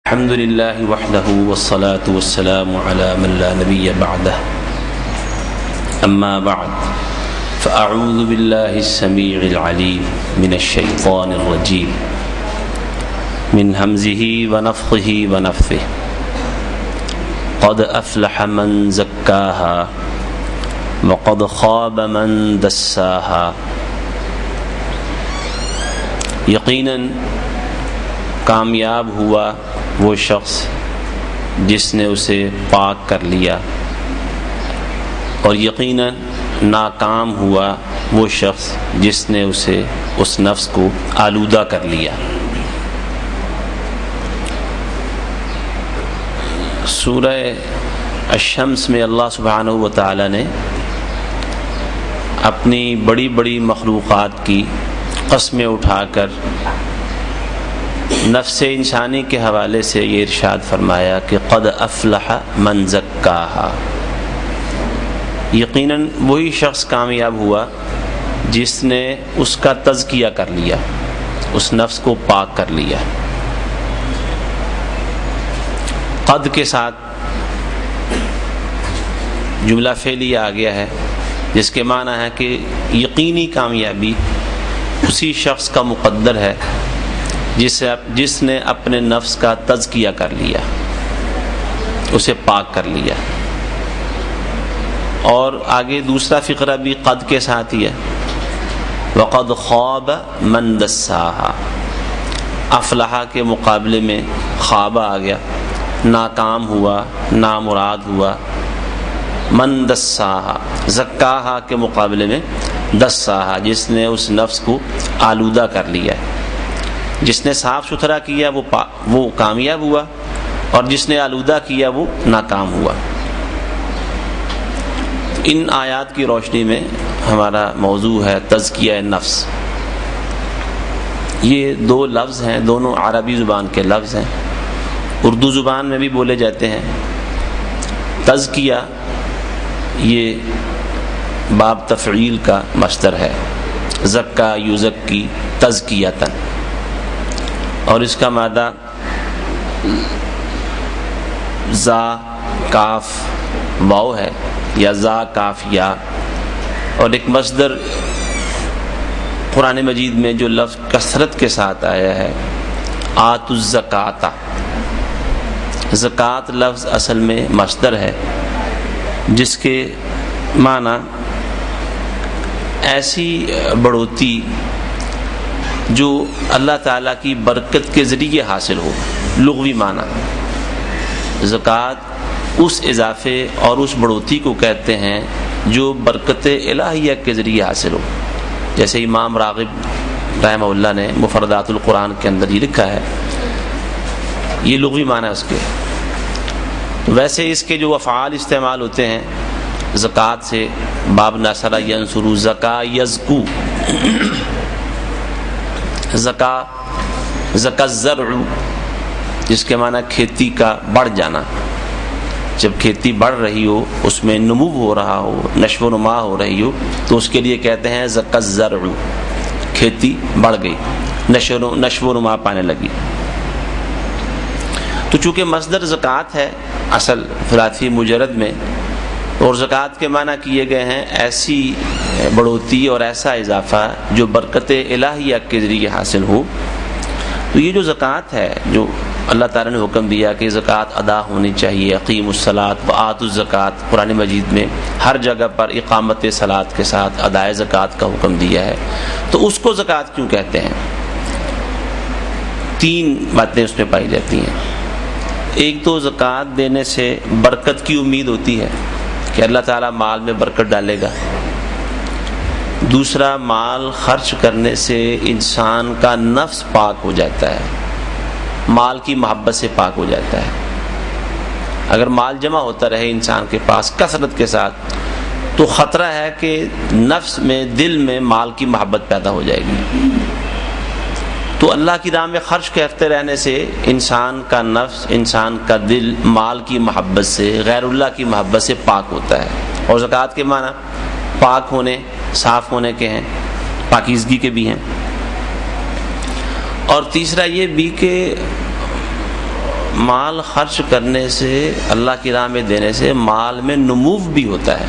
الحمد لله وحده والصلاة والسلام على من لا نبي بعده أما بعد فأعوذ بالله السميع العليم من الشيطان الرجيم من همزه ونفخه ونفثه قد أفلح من زكاها وقد خاب من دساها یقیناً کامیاب ہوا وہ شخص جس نے اسے پاک کر لیا، اور یقیناً ناکام ہوا وہ شخص جس نے اس نفس کو آلودہ کر لیا۔ سورہ الشمس میں اللہ سبحانہ و تعالی نے اپنی بڑی بڑی مخلوقات کی قسمیں اٹھا کر نفس انسانی کے حوالے سے یہ ارشاد فرمایا کہ قد افلح من زکاہا، یقیناً وہی شخص کامیاب ہوا جس نے اس کا تزکیہ کر لیا، اس نفس کو پاک کر لیا۔ قد کے ساتھ جملہ فعلیہ آ گیا ہے جس کے معنی ہے کہ یقینی کامیابی اسی شخص کا مقدر ہے جس نے اپنے نفس کا تزکیہ کر لیا، اسے پاک کر لیا۔ اور آگے دوسرا فقرہ بھی قد کے ساتھ ہی ہے، وقد خاب من دساہا، افلح کے مقابلے میں خواب آ گیا، ناکام ہوا، نامراد ہوا۔ من دساہا، زکاہا کے مقابلے میں دساہا، جس نے اس نفس کو آلودہ کر لیا ہے۔ جس نے صاف ستھرا کیا وہ کامیاب ہوا، اور جس نے آلودہ کیا وہ ناکام ہوا۔ ان آیات کی روشنی میں ہمارا موضوع ہے تزکیہ نفس۔ یہ دو لفظ ہیں، دونوں عربی زبان کے لفظ ہیں، اردو زبان میں بھی بولے جاتے ہیں۔ تزکیہ یہ باب تفعیل کا مصدر ہے، زکا یزکی تزکیۃً، اور اس کا مادہ زا کاف واو ہے، یا زا کاف یا، اور ایک مصدر قرآن مجید میں جو لفظ کثرت کے ساتھ آیا ہے آتوا الزکاۃ۔ زکوٰۃ لفظ اصل میں مصدر ہے جس کے معنی ایسی بڑھوتی جو اللہ تعالیٰ کی برکت کے ذریعے حاصل ہو، لغوی معنی۔ زکوٰۃ اس اضافے اور اس بڑھوتی کو کہتے ہیں جو برکت الہیہ کے ذریعے حاصل ہو، جیسے امام راغب رحمہ اللہ نے مفردات القرآن کے اندر یہ لکھا ہے، یہ لغوی معنی ہے اس کے۔ ویسے اس کے جو افعال استعمال ہوتے ہیں زکوٰۃ سے، باب نصر ینصر زکا یزکو، زکا الزرع جس کے معنی کھیتی کا بڑھ جانا، جب کھیتی بڑھ رہی ہو، اس میں نمو ہو رہا ہو، نشو و نما ہو رہی ہو، تو اس کے لیے کہتے ہیں زکا الزرع، کھیتی بڑھ گئی، نشو و نما پانے لگی۔ تو چونکہ مصدر زکوٰۃ ہے اصل فلاسی مجرد میں، اور زکوٰۃ کے معنی کیے گئے ہیں ایسی بڑھوتی اور ایسا اضافہ جو برکت الہیہ کے ذریعے حاصل ہو، تو یہ جو زکوٰۃ ہے، جو اللہ تعالیٰ نے حکم دیا کہ زکوٰۃ ادا ہونی چاہیے، اقیموا الصلاۃ وآتوا الزکاۃ، قرآن مجید میں ہر جگہ پر اقامت صلاۃ کے ساتھ ادائے زکوٰۃ کا حکم دیا ہے، تو اس کو زکوٰۃ کیوں کہتے ہیں؟ تین باتیں اس میں پائی جاتی ہیں۔ ایک تو زکوٰۃ دینے سے برکت کی امید ہوتی ہے کہ اللہ تعالیٰ مال میں برکت ڈالے گا۔ دوسرا، مال خرچ کرنے سے انسان کا نفس پاک ہو جاتا ہے، مال کی محبت سے پاک ہو جاتا ہے۔ اگر مال جمع ہوتا رہے انسان کے پاس کثرت کے ساتھ، تو خطرہ ہے کہ نفس میں، دل میں مال کی محبت پیدا ہو جائے گی۔ تو اللہ کی راہ میں خرچ کرتے رہنے سے انسان کا نفس، انسان کا دل مال کی محبت سے، غیر اللہ کی محبت سے پاک ہوتا ہے۔ اور زکوٰۃ کے معنی پاک ہونے، صاف ہونے کے ہیں، پاکیزگی کے بھی ہیں۔ اور تیسرا یہ بھی کہ مال خرچ کرنے سے، اللہ کی راہ میں دینے سے مال میں نمو بھی ہوتا ہے.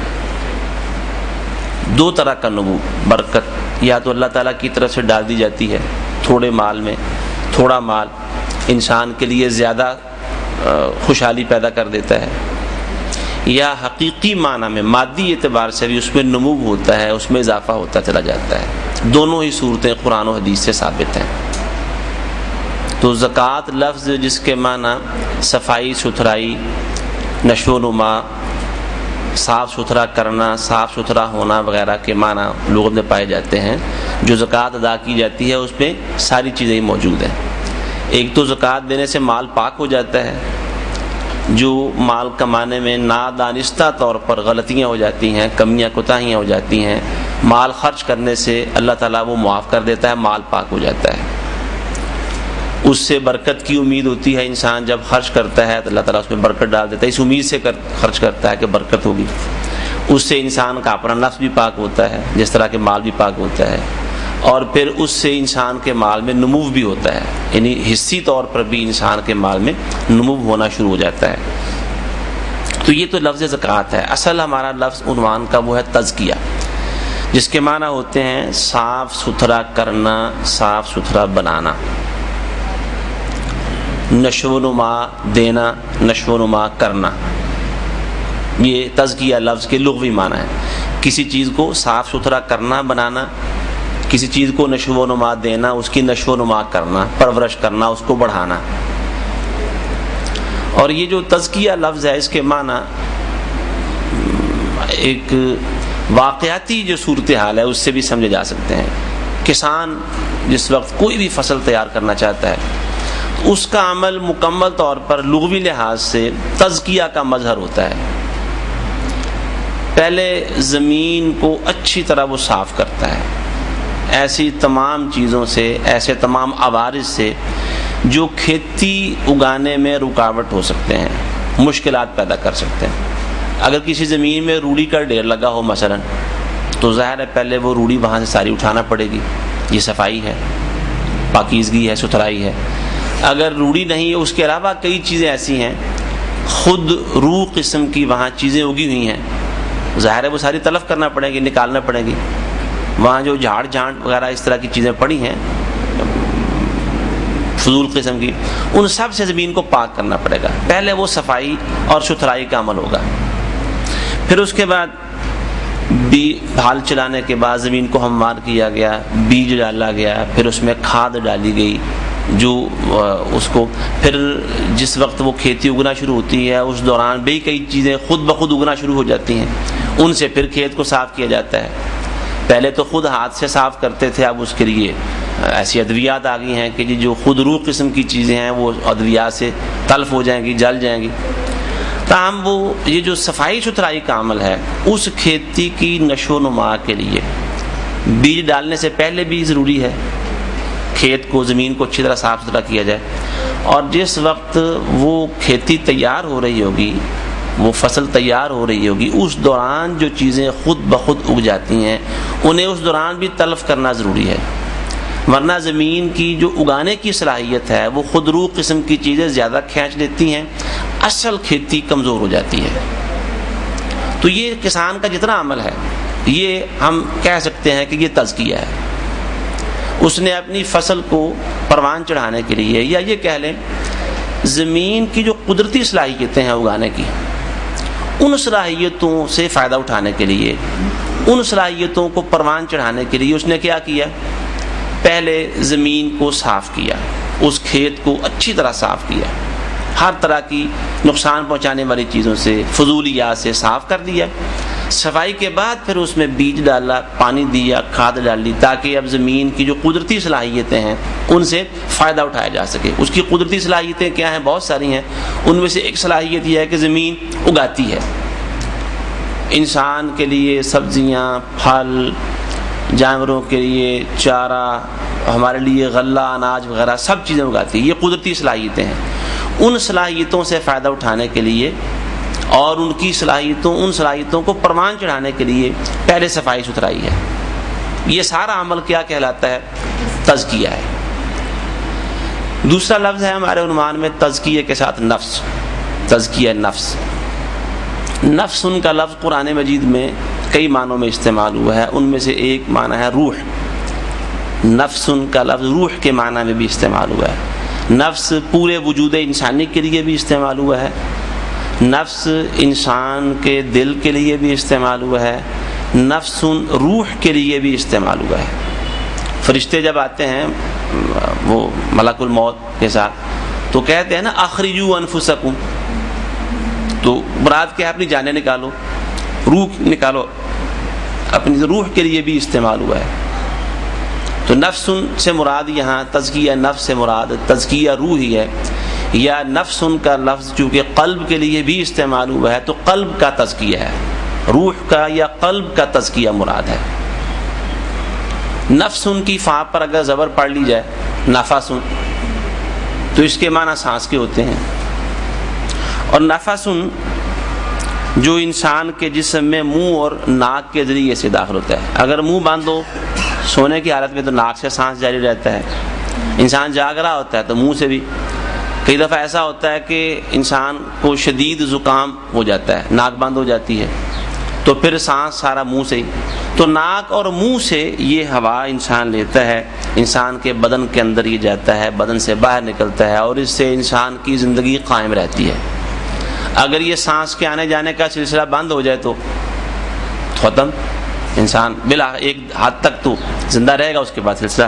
دو طرح کا نمو، برکت یا تو اللہ تعالیٰ کی طرف سے ڈال دی جاتی ہے. تھوڑے مال میں تھوڑا مال انسان کے لیے زیادہ خوشحالی پیدا کر دیتا ہے، یا حقیقی معنی میں مادی اعتبار سے بھی اس میں نمو ہوتا ہے، اس میں اضافہ ہوتا چلا جاتا ہے. دونوں ہی صورتیں قرآن و حدیث سے ثابت ہیں. تو زکوٰۃ لفظ جس کے معنی صفائی ستھرائی، نشو و نما، صاف ستھرا کرنا، صاف ستھرا ہونا وغیرہ کے معنی لغت میں پائے جاتے ہیں، جو زکوٰۃ ادا کی جاتی ہے اس میں ساری چیزیں ہی موجود ہیں. ایک تو زکوٰۃ دینے سے مال پاک ہو جاتا ہے. جو مال کمانے میں نادانستہ طور پر غلطیاں ہو جاتی ہیں، کمیاں کوتاہیاں ہو جاتی ہیں، مال خرچ کرنے سے اللہ تعالیٰ وہ معاف کر دیتا ہے، مال پاک ہو جاتا ہے. اس سے برکت کی امید ہوتی ہے. انسان جب خرچ کرتا ہے تو اللہ تعالیٰ اس میں برکت ڈال دیتا ہے، اس امید سے خرچ کرتا ہے کہ برکت ہوگی. اس سے انسان کا اپنا نفس بھی پاک ہوتا ہے، جس طرح کہ مال بھی پاک ہوتا ہے. اور پھر اس سے انسان کے مال میں نمو بھی ہوتا ہے، یعنی حصی طور پر بھی انسان کے مال میں نمو ہونا شروع ہو جاتا ہے. تو یہ تو لفظ زکوٰۃ ہے. اصل ہمارا لفظ عنوان کا وہ ہے تزکیہ، جس کے معنی ہوتے ہیں صاف ستھرا کرنا، صاف ستھرا بنانا، نشو و نما دینا، نشو و نما کرنا. یہ تزکیہ لفظ کے لغوی معنی ہے. کسی چیز کو صاف ستھرا کرنا، بنانا، کسی چیز کو نشو و نما دینا، اس کی نشو و نما کرنا، پرورش کرنا، اس کو بڑھانا. اور یہ جو تزکیہ لفظ ہے اس کے معنی ایک واقعاتی جو صورتحال ہے اس سے بھی سمجھے جا سکتے ہیں. کسان جس وقت کوئی بھی فصل تیار کرنا چاہتا ہے، اس کا عمل مکمل طور پر لغوی لحاظ سے تزکیہ کا مظہر ہوتا ہے. پہلے زمین کو اچھی طرح وہ صاف کرتا ہے ایسی تمام چیزوں سے، ایسے تمام عوارض سے جو کھیتی اگانے میں رکاوٹ ہو سکتے ہیں، مشکلات پیدا کر سکتے ہیں. اگر کسی زمین میں روڑی کا ڈھیر لگا ہو مثلا، تو ظاہر ہے پہلے وہ روڑی وہاں سے ساری اٹھانا پڑے گی. یہ صفائی ہے، پاکیزگی ہے، ستھرائی ہے. اگر روڑی نہیں ہے، اس کے علاوہ کئی چیزیں ایسی ہیں خود روح قسم کی وہاں چیزیں اگی ہوئی ہیں، ظاہر ہے وہ ساری تلف کرنا پڑے گی، نکالنا پڑے گی. وہاں جو جھاڑ جھانٹ وغیرہ اس طرح کی چیزیں پڑی ہیں فضول قسم کی، ان سب سے زمین کو پاک کرنا پڑے گا. پہلے وہ صفائی اور ستھرائی کا عمل ہوگا. پھر اس کے بعد ہل چلانے کے بعد زمین کو ہموار کیا گیا، بیج ڈالا گیا، پھر اس میں کھاد ڈالی گئی جو اس کو پھر جس وقت وہ کھیتی اگنا شروع ہوتی ہے اس دوران بھی کئی چیزیں خود بخود اگنا شروع ہو جاتی ہیں. ان سے پھر کھیت کو صاف کیا جاتا ہے. پہلے تو خود ہاتھ سے صاف کرتے تھے، اب اس کے لیے ایسی ادویات آ گئی ہیں کہ جو خود روح قسم کی چیزیں ہیں وہ ادویات سے تلف ہو جائیں گی، جل جائیں گی. تاہم وہ یہ جو صفائی ستھرائی کا عمل ہے اس کھیتی کی نشو و نما کے لیے بیج ڈالنے سے پہلے بھی ضروری ہے. کھیت کو، زمین کو اچھی طرح صاف ستھرا کیا جائے. اور جس وقت وہ کھیتی تیار ہو رہی ہوگی، وہ فصل تیار ہو رہی ہوگی، اس دوران جو چیزیں خود بخود اگ جاتی ہیں انہیں اس دوران بھی تلف کرنا ضروری ہے. ورنہ زمین کی جو اگانے کی صلاحیت ہے وہ خود روح قسم کی چیزیں زیادہ کھینچ لیتی ہیں، اصل کھیتی کمزور ہو جاتی ہے. تو یہ کسان کا جتنا عمل ہے یہ ہم کہہ سکتے ہیں کہ یہ تزکیہ ہے. اس نے اپنی فصل کو پروان چڑھانے کے لیے، یا یہ کہہ لیں زمین کی جو قدرتی صلاحیتیں ہیں اگانے کی، ان صلاحیتوں سے فائدہ اٹھانے کے لیے، ان صلاحیتوں کو پروان چڑھانے کے لیے اس نے کیا کیا؟ پہلے زمین کو صاف کیا، اس کھیت کو اچھی طرح صاف کیا، ہر طرح کی نقصان پہنچانے والی چیزوں سے، فضولیات سے صاف کر دیا. صفائی کے بعد پھر اس میں بیج ڈالا، پانی دیا، کھاد ڈالی، تاکہ اب زمین کی جو قدرتی صلاحیتیں ہیں ان سے فائدہ اٹھایا جا سکے. اس کی قدرتی صلاحیتیں کیا ہیں؟ بہت ساری ہیں. ان میں سے ایک صلاحیت یہ ہے کہ زمین اگاتی ہے. انسان کے لیے سبزیاں، پھل، جانوروں کے لیے چارہ، ہمارے لیے غلہ، اناج وغیرہ سب چیزیں اگاتی ہے. یہ قدرتی صلاحیتیں ہیں. ان صلاحیتوں سے فائدہ اٹھانے کے لیے اور ان کی صلاحیتوں کو پروان چڑھانے کے لیے پہلے صفائی ستھرائی ہے. یہ سارا عمل کیا کہلاتا ہے؟ تزکیہ ہے. دوسرا لفظ ہے ہمارے عنوان میں تزکیے کے ساتھ نفس، تزکیہ نفس۔ نفس ان کا لفظ قرآن مجید میں کئی معنوں میں استعمال ہوا ہے، ان میں سے ایک معنی ہے روح۔ نفس ان کا لفظ روح کے معنی میں بھی استعمال ہوا ہے۔ نفس پورے وجود انسانی کے لیے بھی استعمال ہوا ہے، نفس انسان کے دل کے لیے بھی استعمال ہوا ہے، نفس روح کے لیے بھی استعمال ہوا ہے۔ فرشتے جب آتے ہیں وہ ملک الموت کے ساتھ تو کہتے ہیں نا اخرجوا انفسکم، تو مراد کیا ہے؟ اپنی جانیں نکالو، روح نکالو، اپنی روح کے لیے بھی استعمال ہوا ہے۔ تو نفس سے مراد یہاں تزکیہ نفس سے مراد تزکیہ روح ہی ہے، یا نفس کا لفظ چونکہ قلب کے لیے بھی استعمال ہوا ہے تو قلب کا تزکیہ ہے، روح کا یا قلب کا تزکیہ مراد ہے۔ نفس کی فاء پر اگر زبر پڑھ لی جائے نفس، تو اس کے معنی سانس کے ہوتے ہیں، اور نفس جو انسان کے جسم میں منہ اور ناک کے ذریعے سے داخل ہوتا ہے۔ اگر منہ بند ہو سونے کی حالت میں تو ناک سے سانس جاری رہتا ہے، انسان جاگ رہا ہوتا ہے تو منہ سے بھی۔ کئی دفعہ ایسا ہوتا ہے کہ انسان کو شدید زکام ہو جاتا ہے، ناک بند ہو جاتی ہے تو پھر سانس سارا منہ سے ہی۔ تو ناک اور منہ سے یہ ہوا انسان لیتا ہے، انسان کے بدن کے اندر یہ جاتا ہے، بدن سے باہر نکلتا ہے، اور اس سے انسان کی زندگی قائم رہتی ہے۔ اگر یہ سانس کے آنے جانے کا سلسلہ بند ہو جائے تو ختم، انسان بلا ایک حد تک تو زندہ رہے گا، اس کے بعد سلسلہ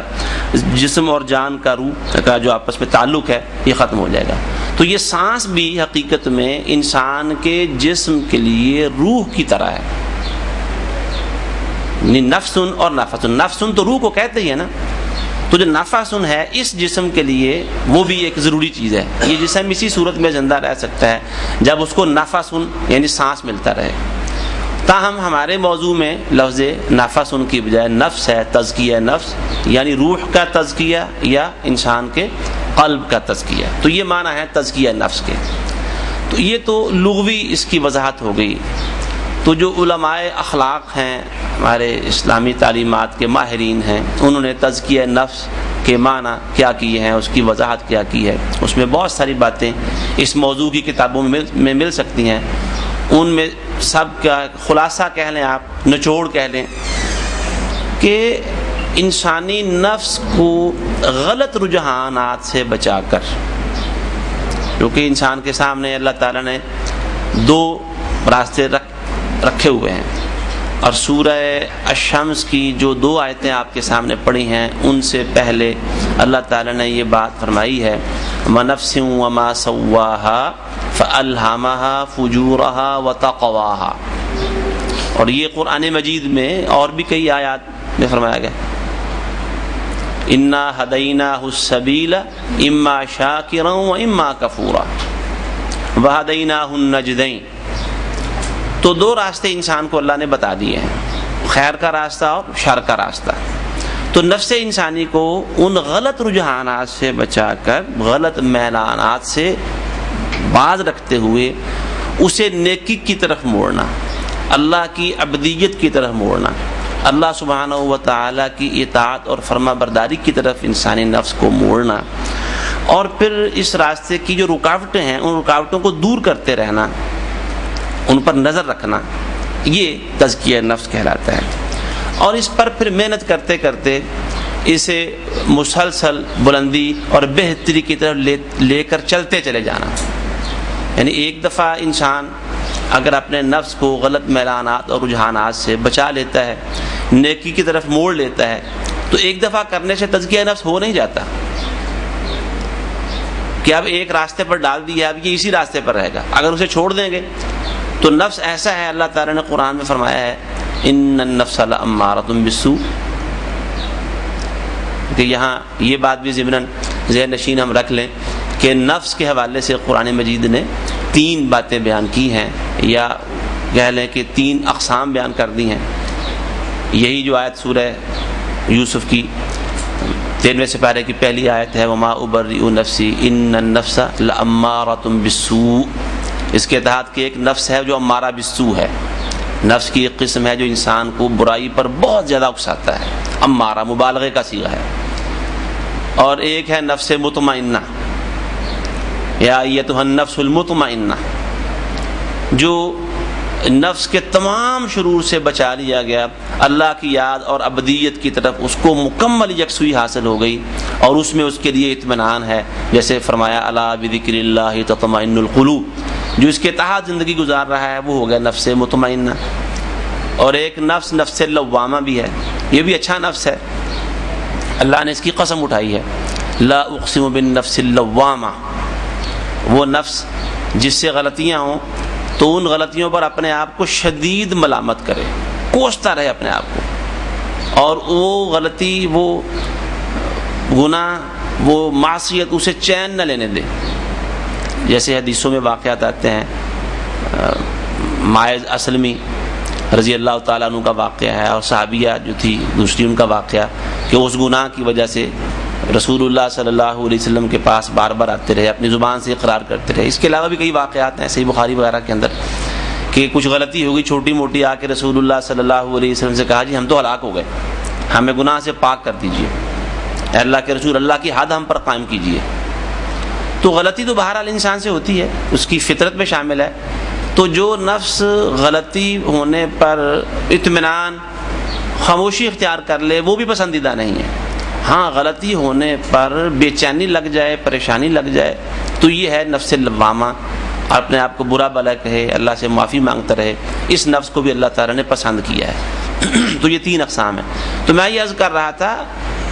جسم اور جان کا روح کا جو آپس میں تعلق ہے یہ ختم ہو جائے گا۔ تو یہ سانس بھی حقیقت میں انسان کے جسم کے لیے روح کی طرح ہے، یعنی نفس اور نفس۔ نفس تو روح کو کہتے ہی ہے نا، تو جو نفس ہے اس جسم کے لیے وہ بھی ایک ضروری چیز ہے۔ یہ جسم اسی صورت میں زندہ رہ سکتا ہے جب اس کو نفس یعنی سانس ملتا رہے۔ تاہم ہمارے موضوع میں لفظ نفس کی بجائے نفس ہے، تزکیہ نفس یعنی روح کا تزکیہ یا انسان کے قلب کا تزکیہ، تو یہ معنی ہے تزکیہ نفس کے۔ تو یہ تو لغوی اس کی وضاحت ہو گئی۔ تو جو علماء اخلاق ہیں، ہمارے اسلامی تعلیمات کے ماہرین ہیں، انہوں نے تزکیہ نفس کے معنی کیا کیے ہیں، اس کی وضاحت کیا کی ہے، اس میں بہت ساری باتیں اس موضوع کی کتابوں میں مل سکتی ہیں۔ ان میں سب کا خلاصہ کہہ لیں آپ، نچوڑ کہہ لیں کہ انسانی نفس کو غلط رجحانات سے بچا کر، کیونکہ انسان کے سامنے اللہ تعالیٰ نے دو راستے رکھے ہوئے ہیں، اور سورہ الشمس کی جو دو آیتیں آپ کے سامنے پڑھی ہیں ان سے پہلے اللہ تعالیٰ نے یہ بات فرمائی ہے وَنَفْسٍ وَمَا سَوَّاهَا فَأَلْهَمَهَا فُجُورَهَا وَتَقْوَاهَا، اور یہ قرآن مجید میں اور بھی کئی آیات میں فرمایا گیا إِنَّا هَدَيْنَاهُ السَّبِيلَ إِمَّا شَاكِرًا وَإِمَّا كَفُورًا وَهَدَيْنَاهُ النَّجْدَيْنِ، تو دو راستے انسان کو اللہ نے بتا دیے ہیں، خیر کا راستہ اور شر کا راستہ۔ تو نفس انسانی کو ان غلط رجحانات سے بچا کر، غلط میلانات سے باز رکھتے ہوئے اسے نیکی کی طرف موڑنا، اللہ کی عبدیت کی طرف موڑنا، اللہ سبحانہ و تعالیٰ کی اطاعت اور فرما برداری کی طرف انسانی نفس کو موڑنا، اور پھر اس راستے کی جو رکاوٹیں ہیں ان رکاوٹوں کو دور کرتے رہنا، ان پر نظر رکھنا، یہ تزکیہ نفس کہلاتا ہے۔ اور اس پر پھر محنت کرتے کرتے اسے مسلسل بلندی اور بہتری کی طرف لے کر چلتے چلے جانا، یعنی ایک دفعہ انسان اگر اپنے نفس کو غلط میلانات اور رجحانات سے بچا لیتا ہے، نیکی کی طرف موڑ لیتا ہے، تو ایک دفعہ کرنے سے تزکیہ نفس ہو نہیں جاتا کہ اب ایک راستے پر ڈال دیا، اب یہ اسی راستے پر رہے گا۔ اگر اسے چھوڑ دیں گے تو نفس ایسا ہے، اللہ تعالیٰ نے قرآن میں فرمایا ہے ان النفس لامارۃ بالسوء، کہ یہاں یہ بات بھی ضمناً ذہن نشین ہم رکھ لیں کہ نفس کے حوالے سے قرآن مجید نے تین باتیں بیان کی ہیں، یا کہہ لیں کہ تین اقسام بیان کر دی ہیں۔ یہی جو آیت سورہ یوسف کی 13ویں سپارے کی پہلی آیت ہے وما ابرئ نفسی ان النفس لامارۃ بالسوء، اس کے تحت کہ ایک نفس ہے جو امارہ بالسوء ہے، نفس کی ایک قسم ہے جو انسان کو برائی پر بہت زیادہ اکساتا ہے، امارہ مبالغے کا صیغہ ہے، اور ایک ہے نفس مطمئنہ، یا ایتھا النفس المطمئنہ، جو نفس کے تمام شرور سے بچا لیا گیا، اللہ کی یاد اور ابدیت کی طرف اس کو مکمل یکسوئی حاصل ہو گئی، اور اس میں اس کے لیے اطمینان ہے، جیسے فرمایا الا بذکر اللہ تطمئن القلوب، جو اس کے تحت زندگی گزار رہا ہے وہ ہو گیا نفس مطمئنہ۔ اور ایک نفس نفس لوامہ بھی ہے، یہ بھی اچھا نفس ہے، اللہ نے اس کی قسم اٹھائی ہے، لا اقسم بالنفس اللوامہ، وہ نفس جس سے غلطیاں ہوں تو ان غلطیوں پر اپنے آپ کو شدید ملامت کرے، کوستا رہے اپنے آپ کو، اور وہ غلطی، وہ گناہ، وہ معصیت اسے چین نہ لینے دے۔ جیسے حدیثوں میں واقعات آتے ہیں، ماعز اسلمی رضی اللہ تعالیٰ عنہ کا واقعہ ہے، اور صحابیہ جو تھی دوسری ان کا واقعہ، کہ اس گناہ کی وجہ سے رسول اللہ صلی اللہ علیہ وسلم کے پاس بار بار آتے رہے، اپنی زبان سے اقرار کرتے رہے۔ اس کے علاوہ بھی کئی واقعات ہیں صحیح بخاری وغیرہ کے اندر کہ کچھ غلطی ہو گئی چھوٹی موٹی، آ کے رسول اللہ صلی اللہ علیہ وسلم سے کہا جی ہم تو ہلاک ہو گئے، ہمیں گناہ سے پاک کر دیجئے، اے اللہ کے رسول، اللہ کی حد ہم پر قائم کیجئے۔ تو غلطی تو بہرحال انسان سے ہوتی ہے، اس کی فطرت میں شامل ہے۔ تو جو نفس غلطی ہونے پر اطمینان، خاموشی اختیار کر لے، وہ بھی پسندیدہ نہیں ہے۔ ہاں غلطی ہونے پر بے چینی لگ جائے، پریشانی لگ جائے، تو یہ ہے نفس لوامہ، اپنے آپ کو برا بھلا کہے، اللہ سے معافی مانگتا رہے، اس نفس کو بھی اللہ تعالیٰ نے پسند کیا ہے۔ تو یہ تین اقسام ہیں۔ تو میں یہ عرض کر رہا تھا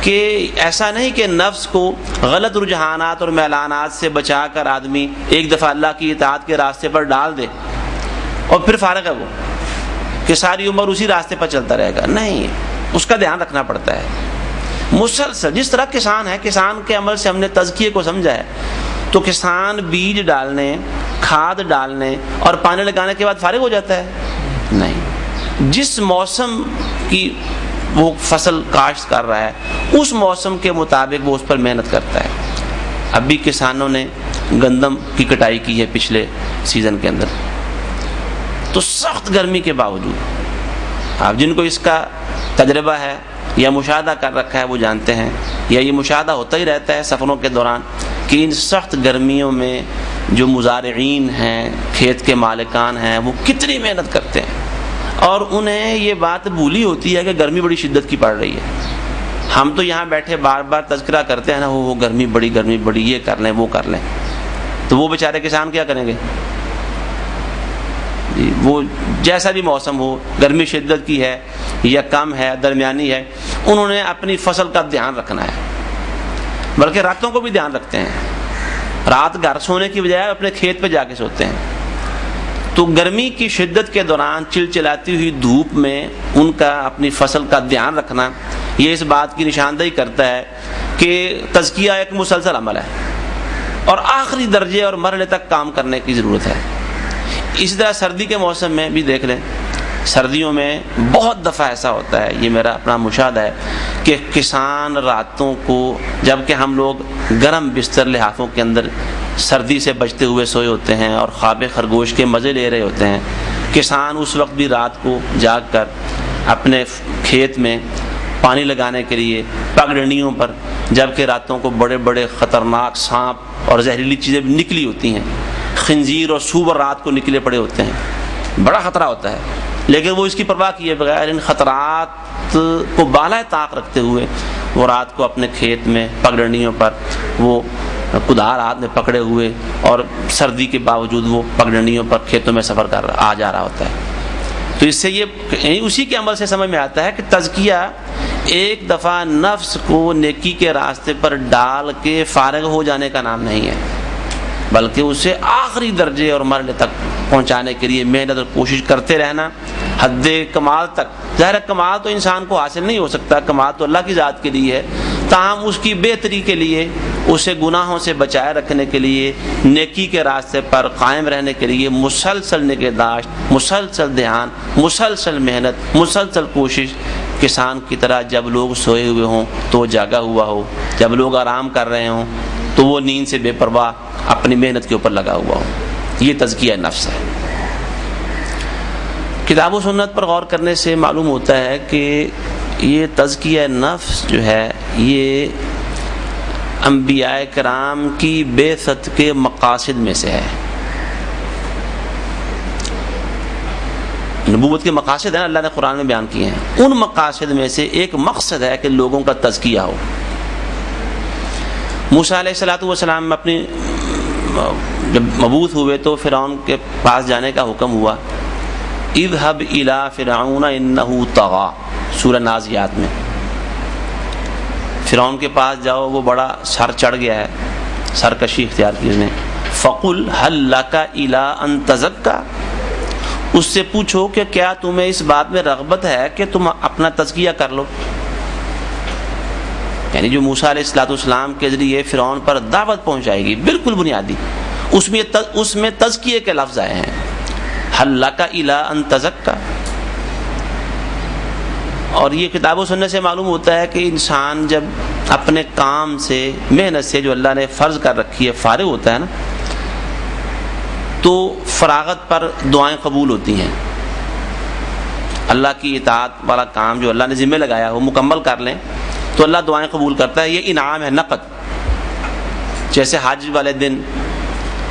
کہ ایسا نہیں کہ نفس کو غلط رجحانات اور میلانات سے بچا کر آدمی ایک دفعہ اللہ کی اطاعت کے راستے پر ڈال دے اور پھر فارغ ہے وہ کہ ساری عمر اسی راستے پر چلتا رہے گا، نہیں، اس کا دھیان رکھنا پڑتا ہے مسلسل۔ جس طرح کسان ہے، کسان کے عمل سے ہم نے تزکیے کو سمجھا ہے، تو کسان بیج ڈالنے، کھاد ڈالنے اور پانی لگانے کے بعد فارغ ہو جاتا ہے؟ نہیں، جس موسم کی وہ فصل کاشت کر رہا ہے اس موسم کے مطابق وہ اس پر محنت کرتا ہے۔ اب بھی کسانوں نے گندم کی کٹائی کی ہے پچھلے سیزن کے اندر، تو سخت گرمی کے باوجود، آپ جن کو اس کا تجربہ ہے یا مشاہدہ کر رکھا ہے وہ جانتے ہیں، یا یہ مشاہدہ ہوتا ہی رہتا ہے سفروں کے دوران، کہ ان سخت گرمیوں میں جو مزارعین ہیں، کھیت کے مالکان ہیں، وہ کتنی محنت کرتے ہیں، اور انہیں یہ بات بھولی ہوتی ہے کہ گرمی بڑی شدت کی پڑ رہی ہے۔ ہم تو یہاں بیٹھے بار بار تذکرہ کرتے ہیں نا، وہ گرمی بڑی، یہ کر لیں وہ کر لیں، تو وہ بیچارے کسان کیا کریں گے؟ وہ جیسا بھی موسم ہو، گرمی شدت کی ہے یا کم ہے، درمیانی ہے، انہوں نے اپنی فصل کا دھیان رکھنا ہے، بلکہ راتوں کو بھی دھیان رکھتے ہیں، رات گھر سونے کی بجائے اپنے کھیت پہ جا کے سوتے ہیں۔ تو گرمی کی شدت کے دوران چلچلاتی ہوئی دھوپ میں ان کا اپنی فصل کا دھیان رکھنا، یہ اس بات کی نشاندہی کرتا ہے کہ تزکیہ ایک مسلسل عمل ہے اور آخری درجے اور مرحلے تک کام کرنے کی ضرورت ہے۔ اسی طرح سردی کے موسم میں بھی دیکھ لیں، سردیوں میں بہت دفعہ ایسا ہوتا ہے، یہ میرا اپنا مشاہدہ ہے، کہ کسان راتوں کو، جب کہ ہم لوگ گرم بستر لحافوں کے اندر سردی سے بچتے ہوئے سوئے ہوتے ہیں اور خواب خرگوش کے مزے لے رہے ہوتے ہیں، کسان اس وقت بھی رات کو جاگ کر اپنے کھیت میں پانی لگانے کے لیے پگڈنڈیوں پر، جب کہ راتوں کو بڑے بڑے خطرناک سانپ اور زہریلی چیزیں بھی نکلی ہوتی ہیں، خنزیر اور سور رات کو نکلے پڑے ہوتے ہیں، بڑا خطرہ ہوتا ہے، لیکن وہ اس کی پرواہ کیے بغیر ان خطرات کو بالائے طاق رکھتے ہوئے وہ رات کو اپنے کھیت میں پگڈنڈیوں پر وہ کدار ہاتھ میں پکڑے ہوئے، اور سردی کے باوجود وہ پگڈنڈیوں پر کھیتوں میں سفر کر آ جا رہا ہوتا ہے۔ تو اس سے یہ اسی کے عمل سے سمجھ میں آتا ہے کہ تزکیہ ایک دفعہ نفس کو نیکی کے راستے پر ڈال کے فارغ ہو جانے کا نام نہیں ہے، بلکہ اسے آخری درجے اور مرحلے تک پہنچانے کے لیے محنت اور کوشش کرتے رہنا، حد کمال تک۔ ظاہر کمال تو انسان کو حاصل نہیں ہو سکتا، کمال تو اللہ کی ذات کے لیے ہے، تاہم اس کی بہتری کے لیے، اسے گناہوں سے بچائے رکھنے کے لیے، نیکی کے راستے پر قائم رہنے کے لیے مسلسل نگہداشت، مسلسل دھیان، مسلسل محنت، مسلسل کوشش۔ کسان کی طرح جب لوگ سوئے ہوئے ہوں تو وہ جاگا ہوا ہو، جب لوگ آرام کر رہے ہوں تو وہ نیند سے بے پرواہ اپنی محنت کے اوپر لگا ہوا ہو۔ یہ تزکیہ نفس ہے۔ کتاب و سنت پر غور کرنے سے معلوم ہوتا ہے کہ یہ تزکیہ نفس جو ہے، یہ انبیاء کرام کی بعثت کے مقاصد میں سے ہے. نبوت کے مقاصد ہیں اللہ نے قرآن میں بیان کیے ہیں. ان مقاصد میں سے ایک مقصد ہے کہ لوگوں کا تزکیہ ہو. موسیٰ علیہ الصلوۃ والسلام اپنی جب مبعوث ہوئے تو فرعون کے پاس جانے کا حکم ہوا. اذهب الى فرعون انه طغى سورہ نازعات میں. فرعون کے پاس جاؤ، وہ بڑا سر چڑھ گیا ہے، سرکشی اختیار کی اس نے. فقل هل لك الى ان تزكى، اس سے پوچھو کہ کیا تمہیں اس بات میں رغبت ہے کہ تم اپنا تزکیہ کر لو. یعنی جو موسیٰ علیہ الصلوۃ والسلام کے ذریعے فرعون پر دعوت پہنچائے گی بالکل بنیادی، اس میں تزکیے کے لفظ آئے ہیں. هل لك الى ان تزكى. اور یہ کتاب و سنت سے معلوم ہوتا ہے کہ انسان جب اپنے کام سے، محنت سے جو اللہ نے فرض کر رکھی ہے فارغ ہوتا ہے نا، تو فراغت پر دعائیں قبول ہوتی ہیں. اللہ کی اطاعت والا کام جو اللہ نے ذمہ لگایا ہو مکمل کر لیں تو اللہ دعائیں قبول کرتا ہے. یہ انعام ہے نقد. جیسے حج والے دن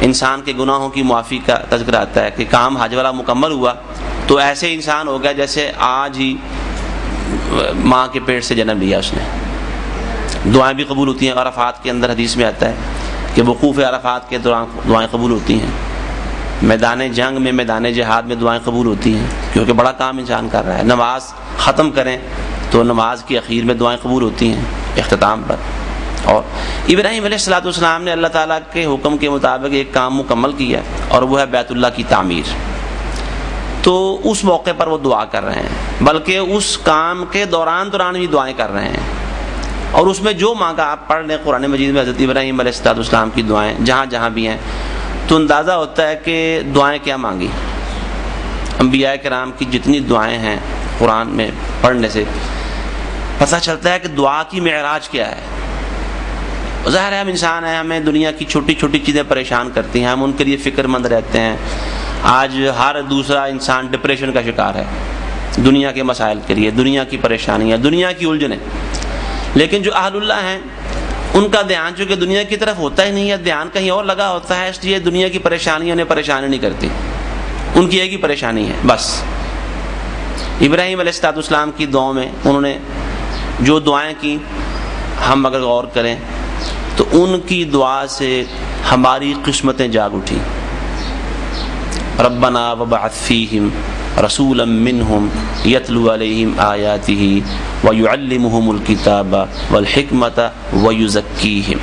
انسان کے گناہوں کی معافی کا تذکرہ آتا ہے کہ کام حج والا مکمل ہوا تو ایسے انسان ہو گیا جیسے آج ہی ماں کے پیٹ سے جنم لیا اس نے. دعائیں بھی قبول ہوتی ہیں. عرفات کے اندر حدیث میں آتا ہے کہ وقوف عرفات کے دوران دعائیں قبول ہوتی ہیں. میدان جنگ میں، میدان جہاد میں دعائیں قبول ہوتی ہیں کیونکہ بڑا کام انسان کر رہا ہے. نماز ختم کریں تو نماز کی اخیر میں دعائیں قبول ہوتی ہیں اختتام پر. اور ابراہیم علیہ الصلوۃ والسلام نے اللہ تعالیٰ کے حکم کے مطابق ایک کام مکمل کیا اور وہ ہے بیت اللہ کی تعمیر. تو اس موقع پر وہ دعا کر رہے ہیں، بلکہ اس کام کے دوران بھی دعائیں کر رہے ہیں. اور اس میں جو مانگا آپ پڑھ لیں قرآن مجید میں حضرت ابراہیم علیہ الصلوۃ والسلام کی دعائیں جہاں جہاں بھی ہیں تو اندازہ ہوتا ہے کہ دعائیں کیا مانگی. انبیاء کرام کی جتنی دعائیں ہیں قرآن میں پڑھنے سے پتہ چلتا ہے کہ دعا کی معراج کیا ہے. ظاہر ہے ہم انسان ہیں، ہمیں دنیا کی چھوٹی چھوٹی چیزیں پریشان کرتی ہیں، ہم ان کے لیے فکر مند رہتے ہیں. آج ہر دوسرا انسان ڈپریشن کا شکار ہے دنیا کے مسائل کے لیے، دنیا کی پریشانیاں، دنیا کی الجھنیں. لیکن جو اہل اللہ ہیں ان کا دھیان چونکہ دنیا کی طرف ہوتا ہی نہیں ہے، دھیان کہیں اور لگا ہوتا ہے، اس لیے دنیا کی پریشانیاں انہیں پریشانی نہیں کرتی. ان کی ایک ہی پریشانی ہے بس. ابراہیم علیہ الصلوۃ والسلام کی دعاؤں میں انہوں نے جو دعائیں کی، ہم اگر غور کریں تو ان کی دعا سے ہماری قسمتیں جاگ اٹھی. ربنا وبعث فیہم رسولا منہم یتلو علیہم آیاتہ ویعلمہم الکتاب والحکمت ویزکیہم.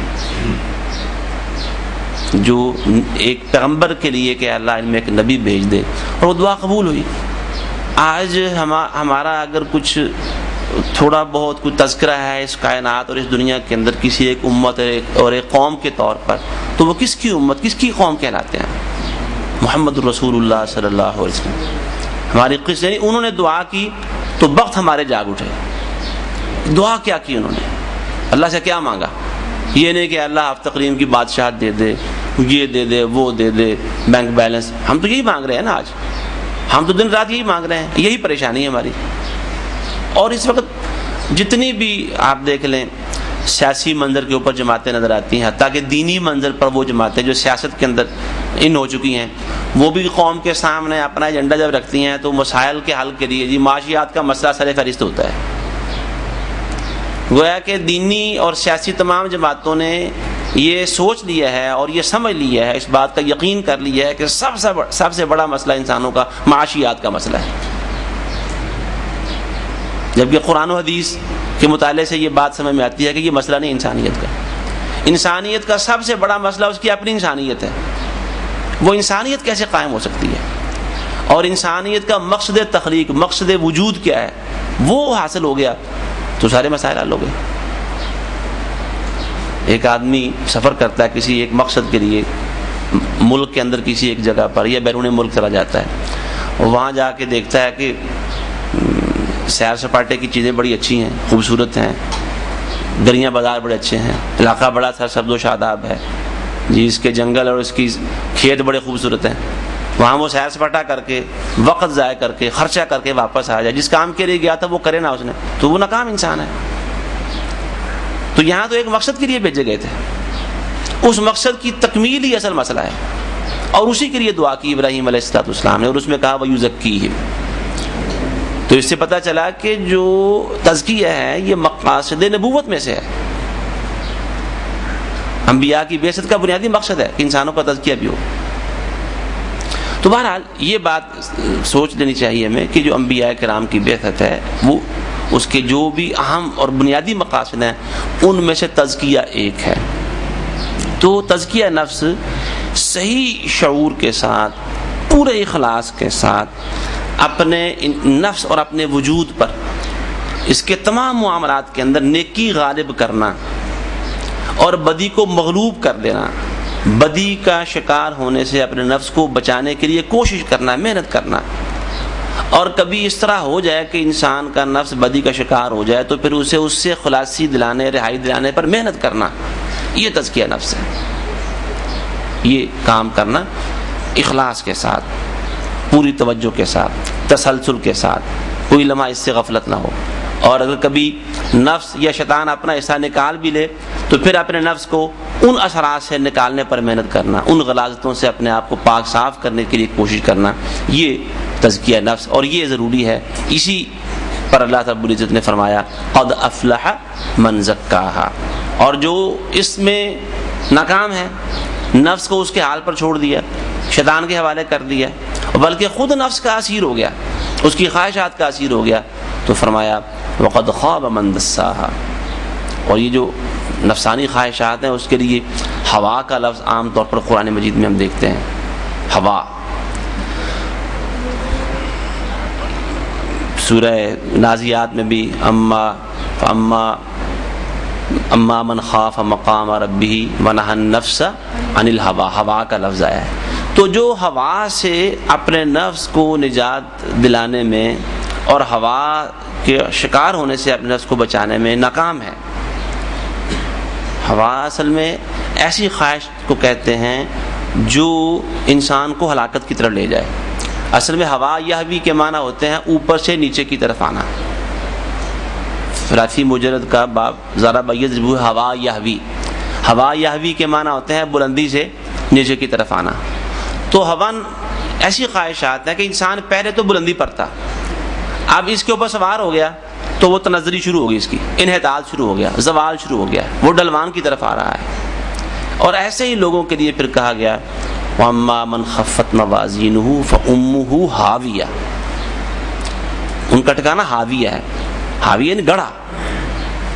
جو ایک پیغمبر کے لیے کہ اللہ علم ایک نبی بھیج دے، اور وہ دعا قبول ہوئی. آج ہمارا اگر کچھ تھوڑا بہت کچھ تذکرہ ہے اس کائنات اور اس دنیا کے اندر کسی ایک امت اور ایک قوم کے طور پر، تو وہ کس کی امت، کس کی قوم کہلاتے ہیں؟ محمد رسول اللہ صلی اللہ علیہ وسلم. ہماری قصہ یعنی انہوں نے دعا کی تو وقت ہمارے جاگ اٹھے. دعا کیا کی انہوں نے؟ اللہ سے کیا مانگا؟ یہ نہیں کہ اللہ ہفتہ تقریم کی بادشاہت دے دے، یہ دے دے، وہ دے دے، بینک بیلنس. ہم تو یہی مانگ رہے ہیں نا. آج ہم تو دن رات یہی مانگ رہے ہیں، یہی پریشانی ہے ہماری. اور اس وقت جتنی بھی آپ دیکھ لیں سیاسی منظر کے اوپر جماعتیں نظر آتی ہیں، حتیٰ کہ دینی منظر پر وہ جماعتیں جو سیاست کے اندر ان ہو چکی ہیں، وہ بھی قوم کے سامنے اپنا ایجنڈا جب رکھتی ہیں تو مسائل کے حل کے لیے معاشیات کا مسئلہ سر فہرست ہوتا ہے. گویا کہ دینی اور سیاسی تمام جماعتوں نے یہ سوچ لیا ہے اور یہ سمجھ لیا ہے، اس بات کا یقین کر لیا ہے کہ سب سے بڑا مسئلہ انسانوں کا معاشیات کا مسئلہ ہے. جبکہ قرآن و حدیث کے مطالعے سے یہ بات سمجھ میں آتی ہے کہ یہ مسئلہ نہیں انسانیت کا. انسانیت کا سب سے بڑا مسئلہ اس کی اپنی انسانیت ہے. وہ انسانیت کیسے قائم ہو سکتی ہے، اور انسانیت کا مقصد تخلیق، مقصد وجود کیا ہے، وہ حاصل ہو گیا تو سارے مسائل حل ہو گئے. ایک آدمی سفر کرتا ہے کسی ایک مقصد کے لیے، ملک کے اندر کسی ایک جگہ پر یا بیرون ملک چلا جاتا ہے، اور وہاں جا کے دیکھتا ہے کہ سیر سپاٹے کی چیزیں بڑی اچھی ہیں، خوبصورت ہیں، گلیاں بازار بڑے اچھے ہیں، علاقہ بڑا سرسبز و شاداب ہے جی، اس کے جنگل اور اس کی کھیت بڑے خوبصورت ہیں. وہاں وہ سیر سپاٹا کر کے وقت ضائع کر کے خرچہ کر کے واپس آ جائے، جس کام کے لیے گیا تھا وہ کرے نہ اس نے، تو وہ ناکام انسان ہے. تو یہاں تو ایک مقصد کے لیے بھیجے گئے تھے، اس مقصد کی تکمیل ہی اصل مسئلہ ہے، اور اسی کے لیے دعا کی ابراہیم علیہ السلام نے، اور اس میں کہا وَيُزَكِّيهِمْ۔ تو اس سے پتہ چلا کہ جو تزکیہ ہے یہ مقاصد نبوت میں سے ہے، انبیاء کی بعثت کا بنیادی مقصد ہے کہ انسانوں کا تزکیہ بھی ہو۔ تو بہرحال یہ بات سوچ لینی چاہیے ہمیں کہ جو انبیاء کرام کی بعثت ہے وہ اس کے جو بھی اہم اور بنیادی مقاصد ہیں ان میں سے تزکیہ ایک ہے۔ تو تزکیہ نفس صحیح شعور کے ساتھ، پورے اخلاص کے ساتھ اپنے نفس اور اپنے وجود پر، اس کے تمام معاملات کے اندر نیکی غالب کرنا اور بدی کو مغلوب کر دینا، بدی کا شکار ہونے سے اپنے نفس کو بچانے کے لیے کوشش کرنا، محنت کرنا، اور کبھی اس طرح ہو جائے کہ انسان کا نفس بدی کا شکار ہو جائے تو پھر اسے اس سے خلاصی دلانے، رہائی دلانے پر محنت کرنا، یہ تزکیہ نفس ہے۔ یہ کام کرنا اخلاص کے ساتھ، پوری توجہ کے ساتھ، تسلسل کے ساتھ، کوئی لمحہ اس سے غفلت نہ ہو، اور اگر کبھی نفس یا شیطان اپنا حصہ نکال بھی لے تو پھر اپنے نفس کو ان اثرات سے نکالنے پر محنت کرنا، ان غلاظتوں سے اپنے آپ کو پاک صاف کرنے کے لیے کوشش کرنا، یہ تزکیہ نفس، اور یہ ضروری ہے۔ اسی پر اللہ رب العزت نے فرمایا قد افلح من زکاہا، اور جو اس میں ناکام ہے، نفس کو اس کے حال پر چھوڑ دیا، شیطان کے حوالے کر دیا، بلکہ خود نفس کا اسیر ہو گیا، اس کی خواہشات کا اسیر ہو گیا، تو فرمایا وقد خاب من دساہا۔ اور یہ جو نفسانی خواہشات ہیں اس کے لیے ہوا کا لفظ عام طور پر قرآن مجید میں ہم دیکھتے ہیں، ہوا۔ سورہ نازیات میں بھی اما من خاف مقام ربہ ونہی النفس عن الہوا، ہوا کا لفظ آیا ہے۔ تو جو ہوا سے اپنے نفس کو نجات دلانے میں اور ہوا کے شکار ہونے سے اپنے نفس کو بچانے میں ناکام ہے، ہوا اصل میں ایسی خواہش کو کہتے ہیں جو انسان کو ہلاکت کی طرف لے جائے۔ اصل میں ہوا یہوی کے معنی ہوتے ہیں اوپر سے نیچے کی طرف آنا۔ فلافی مجرد کا باب ضرب یضرب ہوا یہوی، ہوا یہوی کے معنی ہوتے ہیں بلندی سے نیچے کی طرف آنا۔ تو ہوا ایسی خواہشات ہیں کہ انسان پہلے تو بلندی پر تھا، اب اس کے اوپر سوار ہو گیا تو وہ تنزلی شروع ہو گئی، اس کی انحطاط شروع ہو گیا، زوال شروع ہو گیا، وہ ڈلوان کی طرف آ رہا ہے۔ اور ایسے ہی لوگوں کے لیے پھر کہا گیا وَأَمَّا مَنْ خَفَّتْ مَوَازِينُهُ فَأُمُّهُ حَاوِيَةٌ، ان کا ٹھکانہ حاویہ ہے، حاویہ یعنی گڑھا،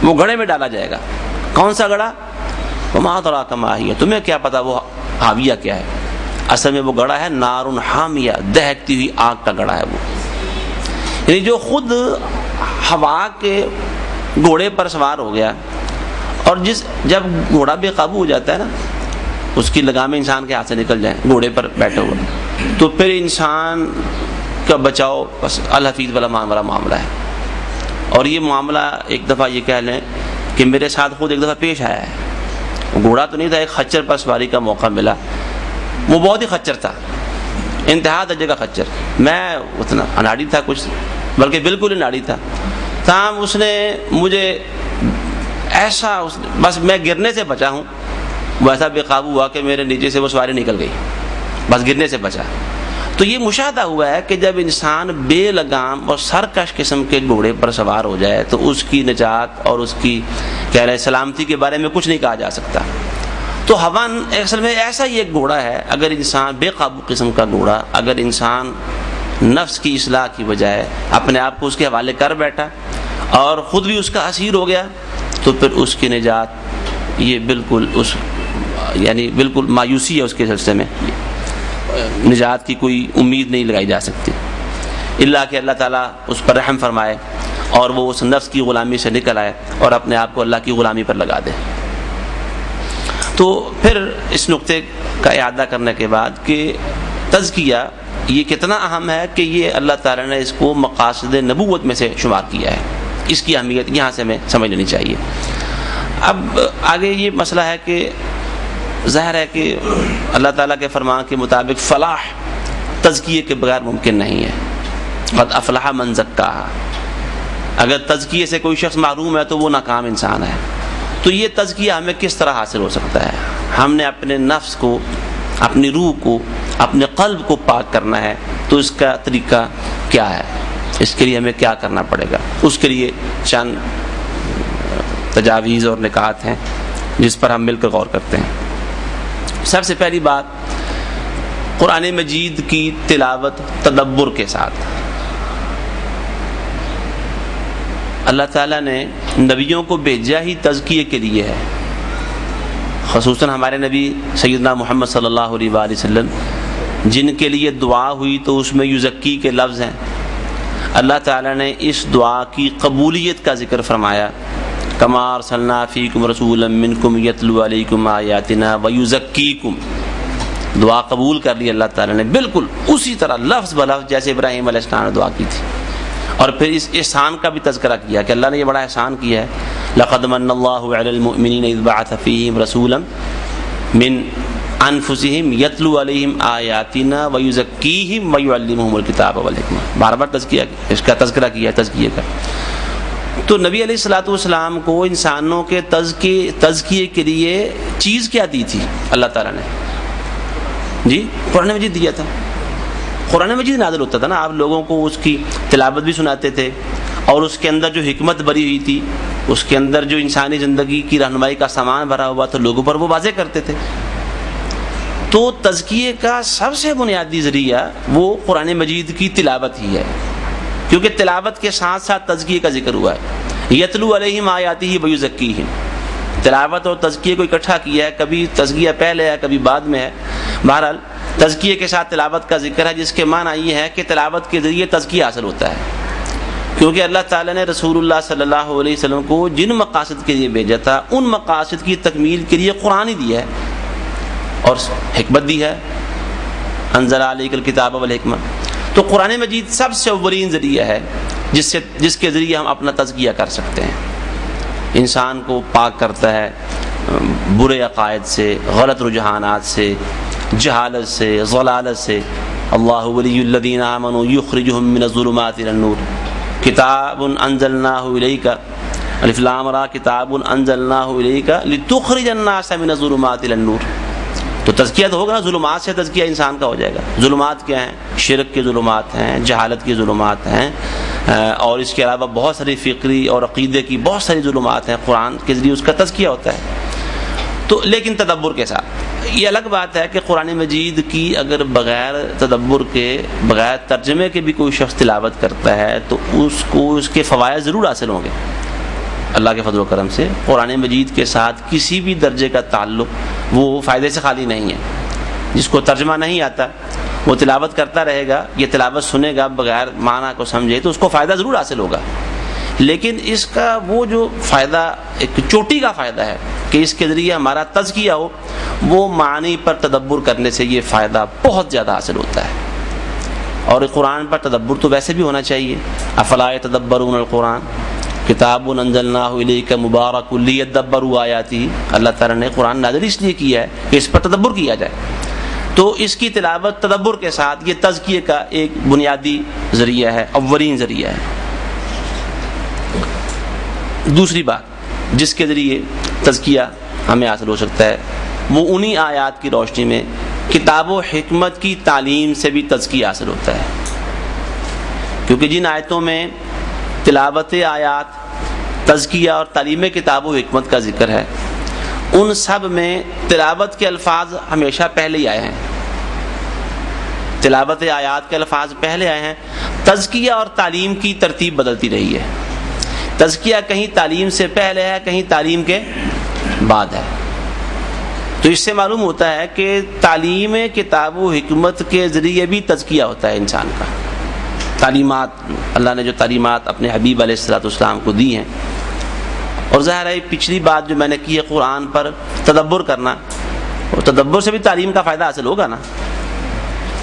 وہ گڑھے میں ڈالا جائے گا۔ کون سا گڑھا؟ وَمَا أَدْرَاكَ مَا هِيَ، تمہیں کیا پتا وہ حاویہ کیا ہے؟ اصل میں وہ گڑھا ہے نار حامیہ، دہکتی ہوئی آگ کا گڑھا ہے وہ، یعنی جو خود ہوا کے گھوڑے پر سوار ہو گیا، اور جب گھوڑا بے قابو ہو جاتا ہے نا، اس کی لگامیں انسان کے ہاتھ سے نکل جائیں گھوڑے پر بیٹھے ہوئے، تو پھر انسان کا بچاؤ بس الحفیظ والا معاملہ ہے۔ اور یہ معاملہ ایک دفعہ یہ کہہ لیں کہ میرے ساتھ خود ایک دفعہ پیش آیا ہے، گھوڑا تو نہیں تھا، ایک خچر پر سواری کا موقع ملا، وہ بہت ہی خچر تھا، انتہا درجے کا خچر، میں اتنا اناڑی تھا کچھ، بلکہ بالکل اناڑی تھا، تاہم اس نے مجھے ایسا بس میں گرنے سے بچا ہوں، وہ ایسا بے قابو ہوا کہ میرے نیچے سے وہ سواری نکل گئی، بس گرنے سے بچا۔ تو یہ مشاہدہ ہوا ہے کہ جب انسان بے لگام اور سرکش قسم کے گھوڑے پر سوار ہو جائے تو اس کی نجات اور اس کی کہہ رہے سلامتی کے بارے میں کچھ نہیں کہا جا سکتا۔ تو ہوا اصل میں ایسا ہی ایک گھوڑا ہے، اگر انسان بے قابو قسم کا گھوڑا، اگر انسان نفس کی اصلاح کی بجائے اپنے آپ کو اس کے حوالے کر بیٹھا اور خود بھی اس کا اسیر ہو گیا تو پھر اس کی نجات یہ بالکل یعنی بالکل مایوسی ہے، اس کے سلسلے میں نجات کی کوئی امید نہیں لگائی جا سکتی، الا کہ اللہ تعالیٰ اس پر رحم فرمائے اور وہ اس نفس کی غلامی سے نکل آئے اور اپنے آپ کو اللہ کی غلامی پر لگا دے۔ تو پھر اس نقطے کا اعادہ کرنے کے بعد کہ تزکیہ یہ کتنا اہم ہے کہ یہ اللہ تعالیٰ نے اس کو مقاصد نبوت میں سے شمار کیا ہے، اس کی اہمیت یہاں سے ہمیں سمجھ لینی چاہیے۔ اب آگے یہ مسئلہ ہے کہ ظاہر ہے کہ اللہ تعالیٰ کے فرمان کے مطابق فلاح تزکیے کے بغیر ممکن نہیں ہے۔ قد افلح من زکاہا، اگر تزکیے سے کوئی شخص محروم ہے تو وہ ناکام انسان ہے، تو یہ تزکیہ ہمیں کس طرح حاصل ہو سکتا ہے؟ ہم نے اپنے نفس کو، اپنی روح کو، اپنے قلب کو پاک کرنا ہے، تو اس کا طریقہ کیا ہے؟ اس کے لیے ہمیں کیا کرنا پڑے گا؟ اس کے لیے چند تجاویز اور نکات ہیں جس پر ہم مل کر غور کرتے ہیں۔ سب سے پہلی بات، قرآن مجید کی تلاوت تدبر کے ساتھ۔ اللہ تعالیٰ نے نبیوں کو بھیجا ہی تزکیے کے لیے ہے، خصوصاً ہمارے نبی سیدنا محمد صلی اللہ علیہ وآلہ وسلم، جن کے لیے دعا ہوئی تو اس میں یزکی کے لفظ ہیں۔ اللہ تعالیٰ نے اس دعا کی قبولیت کا ذکر فرمایا، کما ارسلنا فیکم رسولا منکم یتلو علیکم آیاتنا ویزکیکم۔ دعا قبول کر لی اللہ تعالیٰ نے بالکل اسی طرح لفظ بلفظ جیسے ابراہیم علیہ السلام نے دعا کی تھی، اور پھر اس احسان کا بھی تذکرہ کیا کہ اللہ نے یہ بڑا احسان کیا ہے، لقد من اللہ علی المؤمنین اذ بعث فیہم رسولا من انفسہم یتلو علیہم آیاتنا ویزکیہم ویعلمہم الکتاب والحکمہ۔ بار بار اس کا تذکرہ کیا ہے، تزکیے کا۔ تو نبی علیہ الصلوۃ والسلام کو انسانوں کے تزکیے کے لیے چیز کیا دی تھی اللہ تعالیٰ نے؟ جی قرآن مجید دیا تھا۔ قرآن مجید نازل ہوتا تھا نا، آپ لوگوں کو اس کی تلاوت بھی سناتے تھے، اور اس کے اندر جو حکمت بری ہوئی تھی، اس کے اندر جو انسانی زندگی کی رہنمائی کا سامان بھرا ہوا تھا، لوگوں پر وہ واضح کرتے تھے۔ تو تزکیے کا سب سے بنیادی ذریعہ وہ قرآن مجید کی تلاوت ہی ہے، کیونکہ تلاوت کے ساتھ ساتھ تزکیے کا ذکر ہوا ہے، یتلو علیہم آیاتہ ویزکیہم۔ تلاوت اور تزکیے کو اکٹھا کیا ہے، کبھی تزکیہ پہلے ہے کبھی بعد میں ہے، بہرحال تزکیے کے ساتھ تلاوت کا ذکر ہے، جس کے معنی یہ ہے کہ تلاوت کے ذریعے تزکیہ حاصل ہوتا ہے، کیونکہ اللہ تعالیٰ نے رسول اللہ صلی اللہ علیہ وسلم کو جن مقاصد کے لیے بھیجا تھا، ان مقاصد کی تکمیل کے لیے قرآن ہی دیا ہے اور حکمت دی ہے، انزل علیک الکتاب والحکمہ۔ تو قرآن مجید سب سے اولین ذریعہ ہے جس کے ذریعے ہم اپنا تزکیہ کر سکتے ہیں، انسان کو پاک کرتا ہے برے عقائد سے، غلط رجحانات سے، جہالت سے، ضلالت سے۔ اللہ ولی الذین آمنوا یخرجہم من الظلمات الی النور، کتاب انزلناہ الیک، الف لام را، کتاب انزلناہ الیک لتخرج الناس من الظلمات الی النور۔ تو تزکیہ تو ہوگا نا، ظلمات سے تزکیہ انسان کا ہو جائے گا۔ ظلمات کیا ہیں؟ شرک کے ظلمات ہیں، جہالت کی ظلمات ہیں، اور اس کے علاوہ بہت ساری فکری اور عقیدے کی بہت ساری ظلمات ہیں، قرآن کے ذریعے اس کا تزکیہ ہوتا ہے۔ تو لیکن تدبر کے ساتھ، یہ الگ بات ہے کہ قرآن مجید کی اگر بغیر تدبر کے، بغیر ترجمے کے بھی کوئی شخص تلاوت کرتا ہے تو اس کو اس کے فوائد ضرور حاصل ہوں گے اللہ کے فضل و کرم سے۔ قرآن مجید کے ساتھ کسی بھی درجے کا تعلق وہ فائدے سے خالی نہیں ہے۔ جس کو ترجمہ نہیں آتا وہ تلاوت کرتا رہے گا، یہ تلاوت سنے گا بغیر معنی کو سمجھے تو اس کو فائدہ ضرور حاصل ہوگا، لیکن اس کا وہ جو فائدہ ایک چوٹی کا فائدہ ہے کہ اس کے ذریعے ہمارا تزکیہ ہو، وہ معنی پر تدبر کرنے سے یہ فائدہ بہت زیادہ حاصل ہوتا ہے۔ اور قرآن پر تدبر تو ویسے بھی ہونا چاہیے، افلا یتدبرون القرآن کتاب انزلناہ الیک مبارک لیدبروا آیاتہ۔ اللہ تعالیٰ نے قرآن نازل اس لیے کیا ہے کہ اس پر تدبر کیا جائے، تو اس کی تلاوت تدبر کے ساتھ یہ تزکیے کا ایک بنیادی ذریعہ ہے، اولین ذریعہ ہے۔ دوسری بات جس کے ذریعے تزکیہ ہمیں حاصل ہو سکتا ہے وہ انہی آیات کی روشنی میں کتاب و حکمت کی تعلیم سے بھی تزکیہ حاصل ہوتا ہے، کیونکہ جن آیتوں میں تلاوت آیات، تزکیہ اور تعلیم کتاب و حکمت کا ذکر ہے، ان سب میں تلاوت کے الفاظ ہمیشہ پہلے ہی آئے ہیں، تلاوت آیات کے الفاظ پہلے آئے ہیں، تزکیہ اور تعلیم کی ترتیب بدلتی رہی ہے، تزکیہ کہیں تعلیم سے پہلے ہے، کہیں تعلیم کے بعد ہے۔ تو اس سے معلوم ہوتا ہے کہ تعلیم کتاب و حکمت کے ذریعے بھی تزکیہ ہوتا ہے انسان کا۔ تعلیمات، اللہ نے جو تعلیمات اپنے حبیب علیہ الصلوۃ والسلام کو دی ہیں، اور ظاہر ہے پچھلی بات جو میں نے کی ہے قرآن پر تدبر کرنا، اور تدبر سے بھی تعلیم کا فائدہ حاصل ہوگا نا۔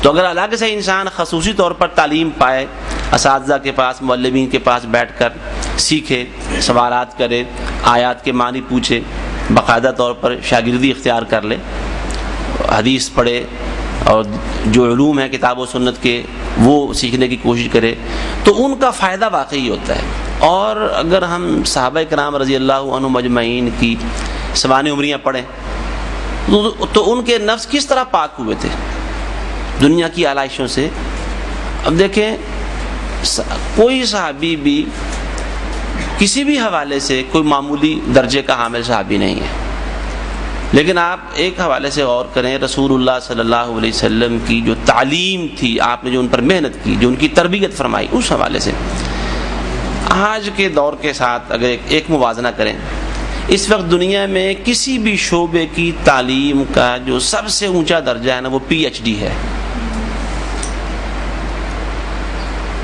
تو اگر الگ سے انسان خصوصی طور پر تعلیم پائے، اساتذہ کے پاس، معلمین کے پاس بیٹھ کر سیکھے، سوالات کرے، آیات کے معنی پوچھے، باقاعدہ طور پر شاگردی اختیار کر لے، حدیث پڑھے، اور جو علوم ہیں کتاب و سنت کے وہ سیکھنے کی کوشش کرے تو ان کا فائدہ واقعی ہوتا ہے. اور اگر ہم صحابہ کرام رضی اللہ عنہم اجمعین کی سوانح عمریاں پڑھیں تو ان کے نفس کس طرح پاک ہوئے تھے دنیا کی آلائشوں سے. اب دیکھیں کوئی صحابی بھی کسی بھی حوالے سے کوئی معمولی درجے کا حامل صحابی نہیں ہے، لیکن آپ ایک حوالے سے غور کریں، رسول اللہ صلی اللہ علیہ وسلم کی جو تعلیم تھی، آپ نے جو ان پر محنت کی، جو ان کی تربیت فرمائی، اس حوالے سے آج کے دور کے ساتھ اگر ایک موازنہ کریں، اس وقت دنیا میں کسی بھی شعبے کی تعلیم کا جو سب سے اونچا درجہ ہے نا وہ پی ایچ ڈی ہے.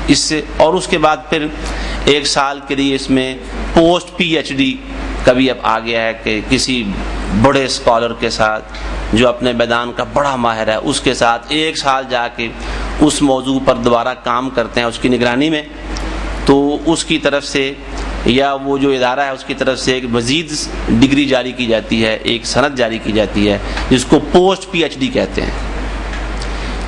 اس سے اور اس کے بعد پھر ایک سال کے لیے اس میں پوسٹ پی ایچ ڈی کا بھی اب آ گیا ہے کہ کسی بڑے اسکالر کے ساتھ جو اپنے میدان کا بڑا ماہر ہے اس کے ساتھ ایک سال جا کے اس موضوع پر دوبارہ کام کرتے ہیں اس کی نگرانی میں، تو اس کی طرف سے یا وہ جو ادارہ ہے اس کی طرف سے ایک مزید ڈگری جاری کی جاتی ہے، ایک سند جاری کی جاتی ہے جس کو پوسٹ پی ایچ ڈی کہتے ہیں.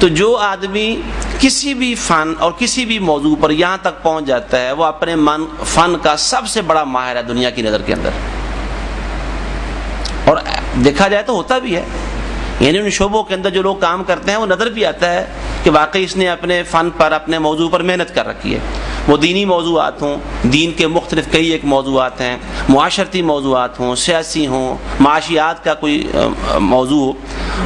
تو جو آدمی کسی بھی فن اور کسی بھی موضوع پر یہاں تک پہنچ جاتا ہے وہ اپنے فن کا سب سے بڑا ماہر ہے دنیا کی نظر کے اندر. اور دیکھا جائے تو ہوتا بھی ہے، یعنی ان شعبوں کے اندر جو لوگ کام کرتے ہیں وہ نظر بھی آتا ہے کہ واقعی اس نے اپنے فن پر اپنے موضوع پر محنت کر رکھی ہے. وہ دینی موضوعات ہوں، دین کے مختلف کئی ایک موضوعات ہیں، معاشرتی موضوعات ہوں، سیاسی ہوں، معاشیات کا کوئی موضوع ہو،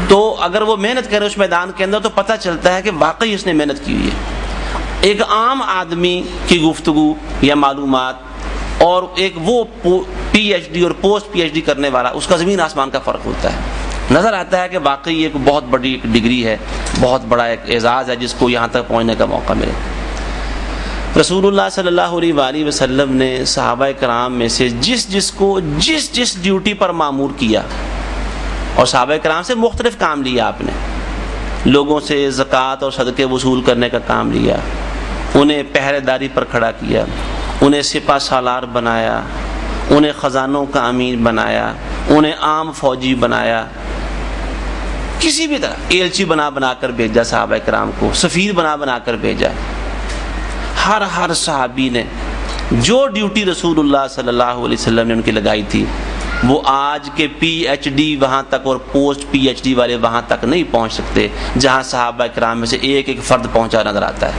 تو اگر وہ محنت کرے اس میدان کے اندر تو پتہ چلتا ہے کہ واقعی اس نے محنت کی ہوئی ہے. ایک عام آدمی کی گفتگو یا معلومات اور ایک وہ پی ایچ ڈی اور پوسٹ پی ایچ ڈی کرنے والا، اس کا زمین آسمان کا فرق ہوتا ہے. نظر آتا ہے کہ واقعی ایک بہت بڑی ایک ڈگری ہے، بہت بڑا ایک اعزاز ہے جس کو یہاں تک پہنچنے کا موقع ملے. رسول اللہ صلی اللہ علیہ وآلہ وسلم نے صحابہ کرام میں سے جس کو جس ڈیوٹی پر مامور کیا، اور صحابہ کرام سے مختلف کام لیا، آپ نے لوگوں سے زکوٰۃ اور صدقے وصول کرنے کا کام لیا، انہیں پہرے داری پر کھڑا کیا، انہیں سپہ سالار بنایا، انہیں خزانوں کا امین بنایا، انہیں عام فوجی بنایا، کسی بھی طرح ایلچی بنا کر بھیجا، صحابہ کرام کو سفیر بنا کر بھیجا. ہر صحابی نے جو ڈیوٹی رسول اللہ صلی اللہ علیہ وسلم نے ان کی لگائی تھی وہ آج کے پی ایچ ڈی وہاں تک اور پوسٹ پی ایچ ڈی والے وہاں تک نہیں پہنچ سکتے جہاں صحابہ کرام میں سے ایک فرد پہنچا نظر آتا ہے.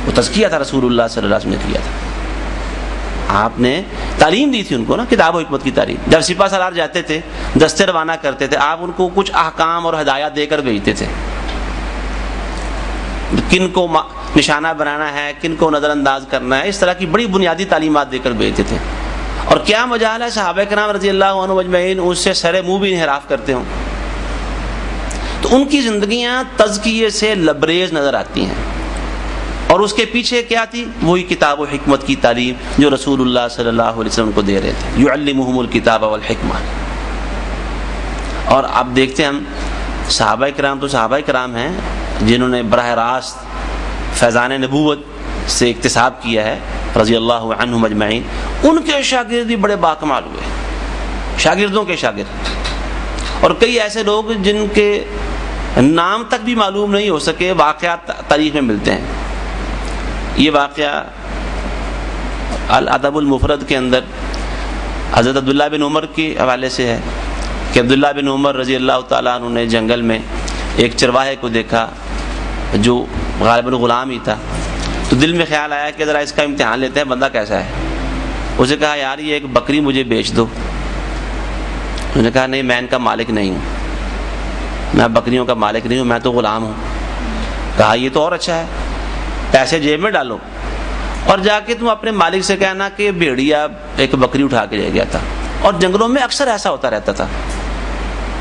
وہ تزکیہ تھا رسول اللہ صلی اللہ علیہ وسلم نے کیا تھا. آپ نے تعلیم دی تھی ان کو نا، کتاب و حکمت کی تعلیم. جب سپہ سالار جاتے تھے، دستے روانہ کرتے تھے، آپ ان کو کچھ احکام اور ہدایات دے کر بھیجتے تھے، کن کو نشانہ بنانا ہے، کن کو نظر انداز کرنا ہے، اس طرح کی بڑی بنیادی تعلیمات دے کر بھیجتے تھے. اور کیا مجال ہے صحابہ کرام رضی اللہ عنہم اجمعین اس سے سر منہ بھی انحراف کرتے ہوں. تو ان کی زندگیاں تزکیے سے لبریز نظر آتی ہیں، اور اس کے پیچھے کیا تھی؟ وہی کتاب و حکمت کی تعلیم جو رسول اللہ صلی اللہ علیہ وسلم کو دے رہے تھے. یعلمہم الکتاب والحکمہ. اور اب دیکھتے ہیں ہم صحابہ کرام تو صحابہ کرام ہیں جنہوں نے براہ راست فیضان نبوت سے اکتساب کیا ہے رضی اللہ عنہم اجمعین. ان کے شاگرد بھی بڑے باکمال ہوئے، شاگردوں کے شاگرد، اور کئی ایسے لوگ جن کے نام تک بھی معلوم نہیں ہو سکے واقعات تاریخ میں ملتے ہیں. یہ واقعہ الادب المفرد کے اندر حضرت عبداللہ بن عمر کے حوالے سے ہے کہ عبداللہ بن عمر رضی اللہ تعالیٰ عنہ نے جنگل میں ایک چرواہے کو دیکھا جو غالباً غلام ہی تھا، تو دل میں خیال آیا کہ ذرا اس کا امتحان لیتے ہیں بندہ کیسا ہے. اسے کہا یار یہ ایک بکری مجھے بیچ دو. انہوں نے کہا نہیں میں ان کا مالک نہیں ہوں، میں بکریوں کا مالک نہیں ہوں، میں تو غلام ہوں. کہا یہ تو اور اچھا ہے، پیسے جیب میں ڈالو اور جا کے تم اپنے مالک سے کہنا کہ بھیڑیا ایک بکری اٹھا کے لے گیا تھا. اور جنگلوں میں اکثر ایسا ہوتا رہتا تھا،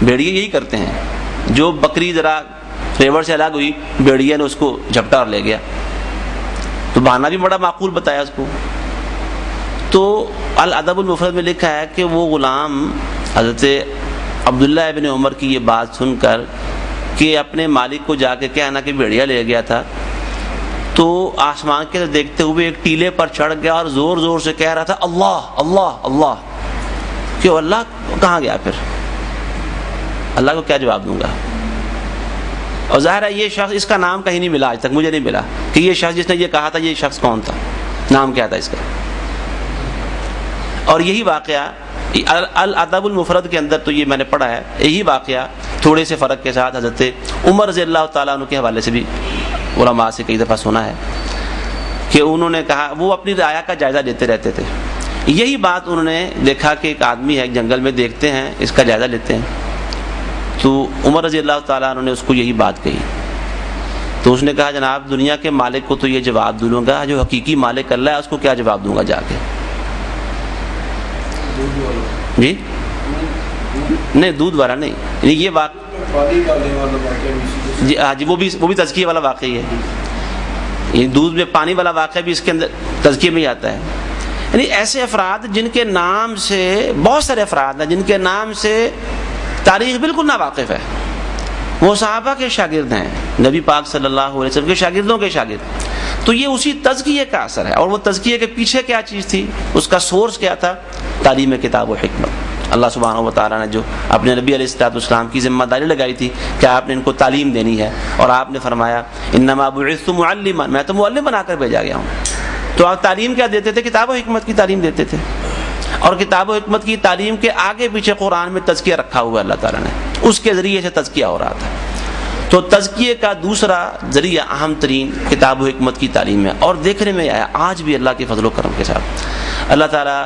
بھیڑیے یہی کرتے ہیں، جو بکری ذرا ریوڑ سے الگ ہوئی بھیڑیا نے اس کو جھپٹا اور لے گیا. تو بہانہ بھی بڑا معقول بتایا اس کو. تو الادب المفرد میں لکھا ہے کہ وہ غلام حضرت عبداللہ ابن عمر کی یہ بات سن کر کہ اپنے مالک کو جا کے کہنا کہ بھیڑیا لے گیا تھا، تو آسمان کے دیکھتے ہوئے ایک ٹیلے پر چڑھ گیا اور زور زور سے کہہ رہا تھا اللہ اللہ اللہ. کہ اللہ کہاں گیا؟ پھر اللہ کو کیا جواب دوں گا؟ اور ظاہر ہے یہ شخص، اس کا نام کہیں نہیں ملا آج تک، مجھے نہیں ملا کہ یہ شخص جس نے یہ کہا تھا یہ شخص کون تھا، نام کیا تھا اس کا. اور یہی واقعہ الادب المفرد کے اندر تو یہ میں نے پڑھا ہے، یہی واقعہ تھوڑے سے فرق کے ساتھ حضرت عمر رضی اللہ تعالیٰ عنہ کے حوالے سے بھی علماء سے کئی دفعہ سنا ہے کہ انہوں نے کہا، وہ اپنی رعایا کا جائزہ لیتے رہتے تھے. یہی بات انہوں نے دیکھا کہ ایک آدمی ہے جنگل میں، دیکھتے ہیں اس کا جائزہ لیتے ہیں. تو عمر رضی اللہ تعالیٰ عنہ نے اس کو یہی بات کہی. تو اس نے کہا جناب دنیا کے مالک کو تو یہ جواب دوں گا، جو حقیقی مالک اللہ ہے اس کو کیا جواب دوں گا جا کے. جی نہیں، دودھ والا نہیں، یعنی یہ بات جی ہاں جی، وہ بھی تزکیے والا واقعی ہے. یہ دودھ میں پانی والا واقعہ بھی اس کے اندر تزکیے میں ہی آتا ہے. یعنی ایسے افراد جن کے نام سے، بہت سارے افراد ہیں جن کے نام سے تاریخ بالکل ناواقف ہے، وہ صحابہ کے شاگرد ہیں، نبی پاک صلی اللہ علیہ وسلم کے شاگردوں کے شاگرد. تو یہ اسی تزکیے کا اثر ہے. اور وہ تزکیے کے پیچھے کیا چیز تھی، اس کا سورس کیا تھا؟ تعلیم کتاب و حکمت. اللہ سبحانہ و تعالیٰ نے جو اپنے نبی علیہ الصلوۃ والسلام کی ذمہ داری لگائی تھی کہ آپ نے ان کو تعلیم دینی ہے، اور آپ نے فرمایا انما بعثت معلما، میں تو معلم بنا کر بھیجا گیا ہوں. تو آپ تعلیم کیا دیتے تھے؟ کتاب و حکمت کی تعلیم دیتے تھے. اور کتاب و حکمت کی تعلیم کے آگے پیچھے قرآن میں تزکیہ رکھا ہوا ہے اللہ تعالیٰ نے، اس کے ذریعے سے تزکیہ ہو رہا تھا. تو تزکیے کا دوسرا ذریعہ اہم ترین کتاب و حکمت کی تعلیم ہے. اور دیکھنے میں آیا آج بھی اللہ کے فضل و کرم کے ساتھ اللہ تعالیٰ